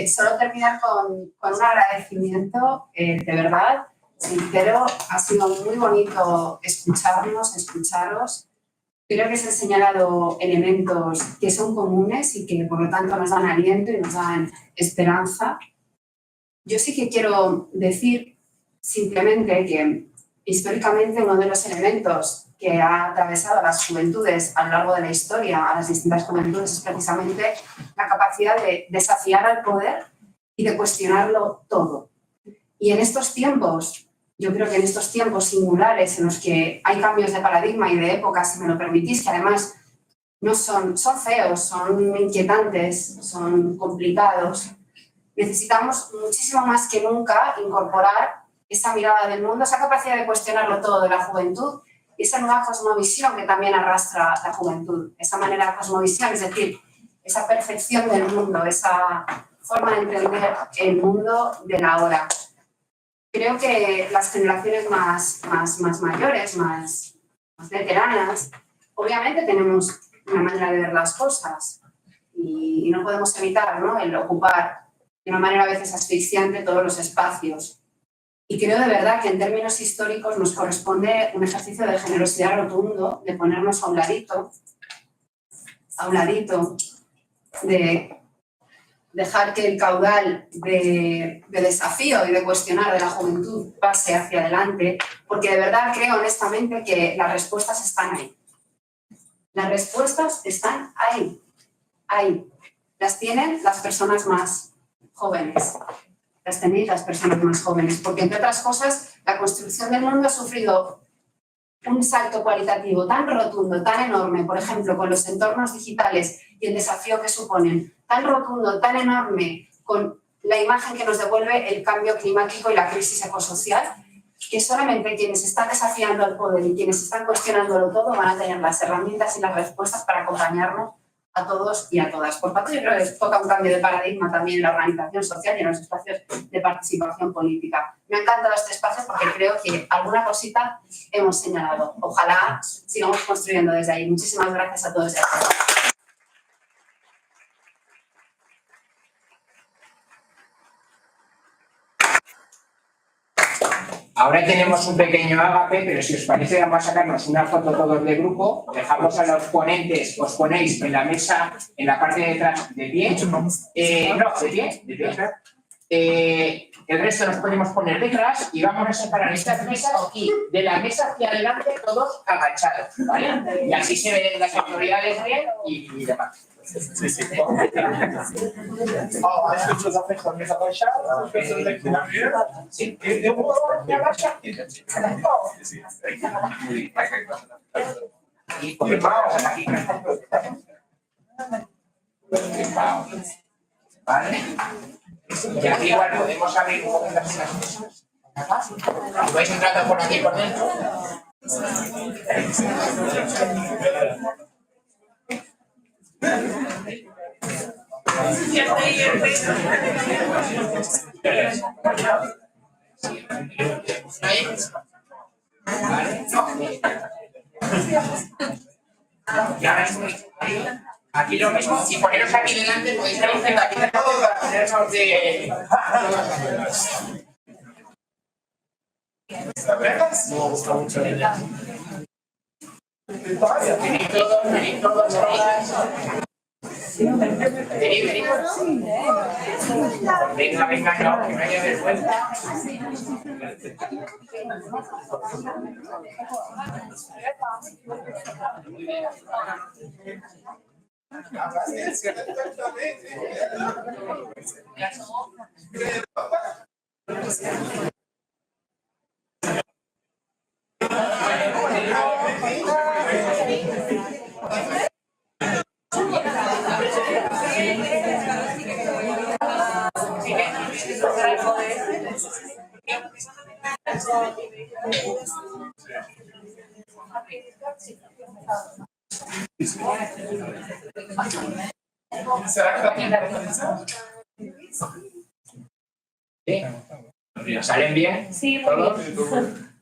Solo terminar con un agradecimiento, de verdad, sincero. Ha sido muy bonito escucharos. Creo que se han señalado elementos que son comunes y que por lo tanto nos dan aliento y nos dan esperanza. Yo sí que quiero decir simplemente que históricamente uno de los elementos que ha atravesado a las juventudes a lo largo de la historia, a las distintas juventudes, es precisamente la capacidad de desafiar al poder y de cuestionarlo todo. Y en estos tiempos, yo creo que en estos tiempos singulares en los que hay cambios de paradigma y de época, si me lo permitís, que además no son feos, son inquietantes, son complicados, necesitamos muchísimo más que nunca incorporar esa mirada del mundo, esa capacidad de cuestionarlo todo de la juventud y esa nueva cosmovisión que también arrastra la juventud, esa manera de cosmovisión, es decir, esa percepción del mundo, esa forma de entender el mundo de la hora. Creo que las generaciones más mayores, más veteranas, obviamente tenemos una manera de ver las cosas y no podemos evitar, ¿no?, el ocupar de una manera a veces asfixiante todos los espacios. Y creo de verdad que en términos históricos nos corresponde un ejercicio de generosidad rotundo, de ponernos a un ladito, de dejar que el caudal de desafío y de cuestionar de la juventud pase hacia adelante, porque de verdad creo honestamente que las respuestas están ahí. Las respuestas están ahí. Las tienen las personas más jóvenes. Las tenéis las personas más jóvenes, porque entre otras cosas la construcción del mundo ha sufrido un salto cualitativo tan rotundo, tan enorme, por ejemplo, con los entornos digitales y el desafío que suponen, tan rotundo, tan enorme, con la imagen que nos devuelve el cambio climático y la crisis ecosocial, que solamente quienes están desafiando al poder y quienes están cuestionándolo todo van a tener las herramientas y las respuestas para acompañarnos a todos y a todas. Por tanto, yo creo que toca un cambio de paradigma también en la organización social y en los espacios de participación política. Me ha encantado este espacio porque creo que alguna cosita hemos señalado. Ojalá sigamos construyendo desde ahí. Muchísimas gracias a todos y a todas. Ahora tenemos un pequeño ágape, pero si os parece vamos a sacarnos una foto todos de grupo, dejamos a los ponentes, os ponéis en la mesa, en la parte de detrás de pie, el resto nos podemos poner detrás y vamos a separar estas mesas y de la mesa hacia adelante todos agachados, ¿vale? Y así se ven las autoridades bien y demás. Sí, sí. Ó, as pessoas afastando abaixadas, as pessoas aqui na mesa. Eu vou me abaixar aqui. Vale. Y aquí igual podemos abrir un poco las cosas. Y vais entrando por aquí por dentro. Ya veis, aquí lo mismo, si poneros aquí delante podéis ver un aquí de todo para hacernos de... No gusta mucho la idea. Venid todos ahí. Venid. Venga, no, que no haya vergüenza. Será que también la ¿Salen bien? Sí, muy ¿Todos? bien.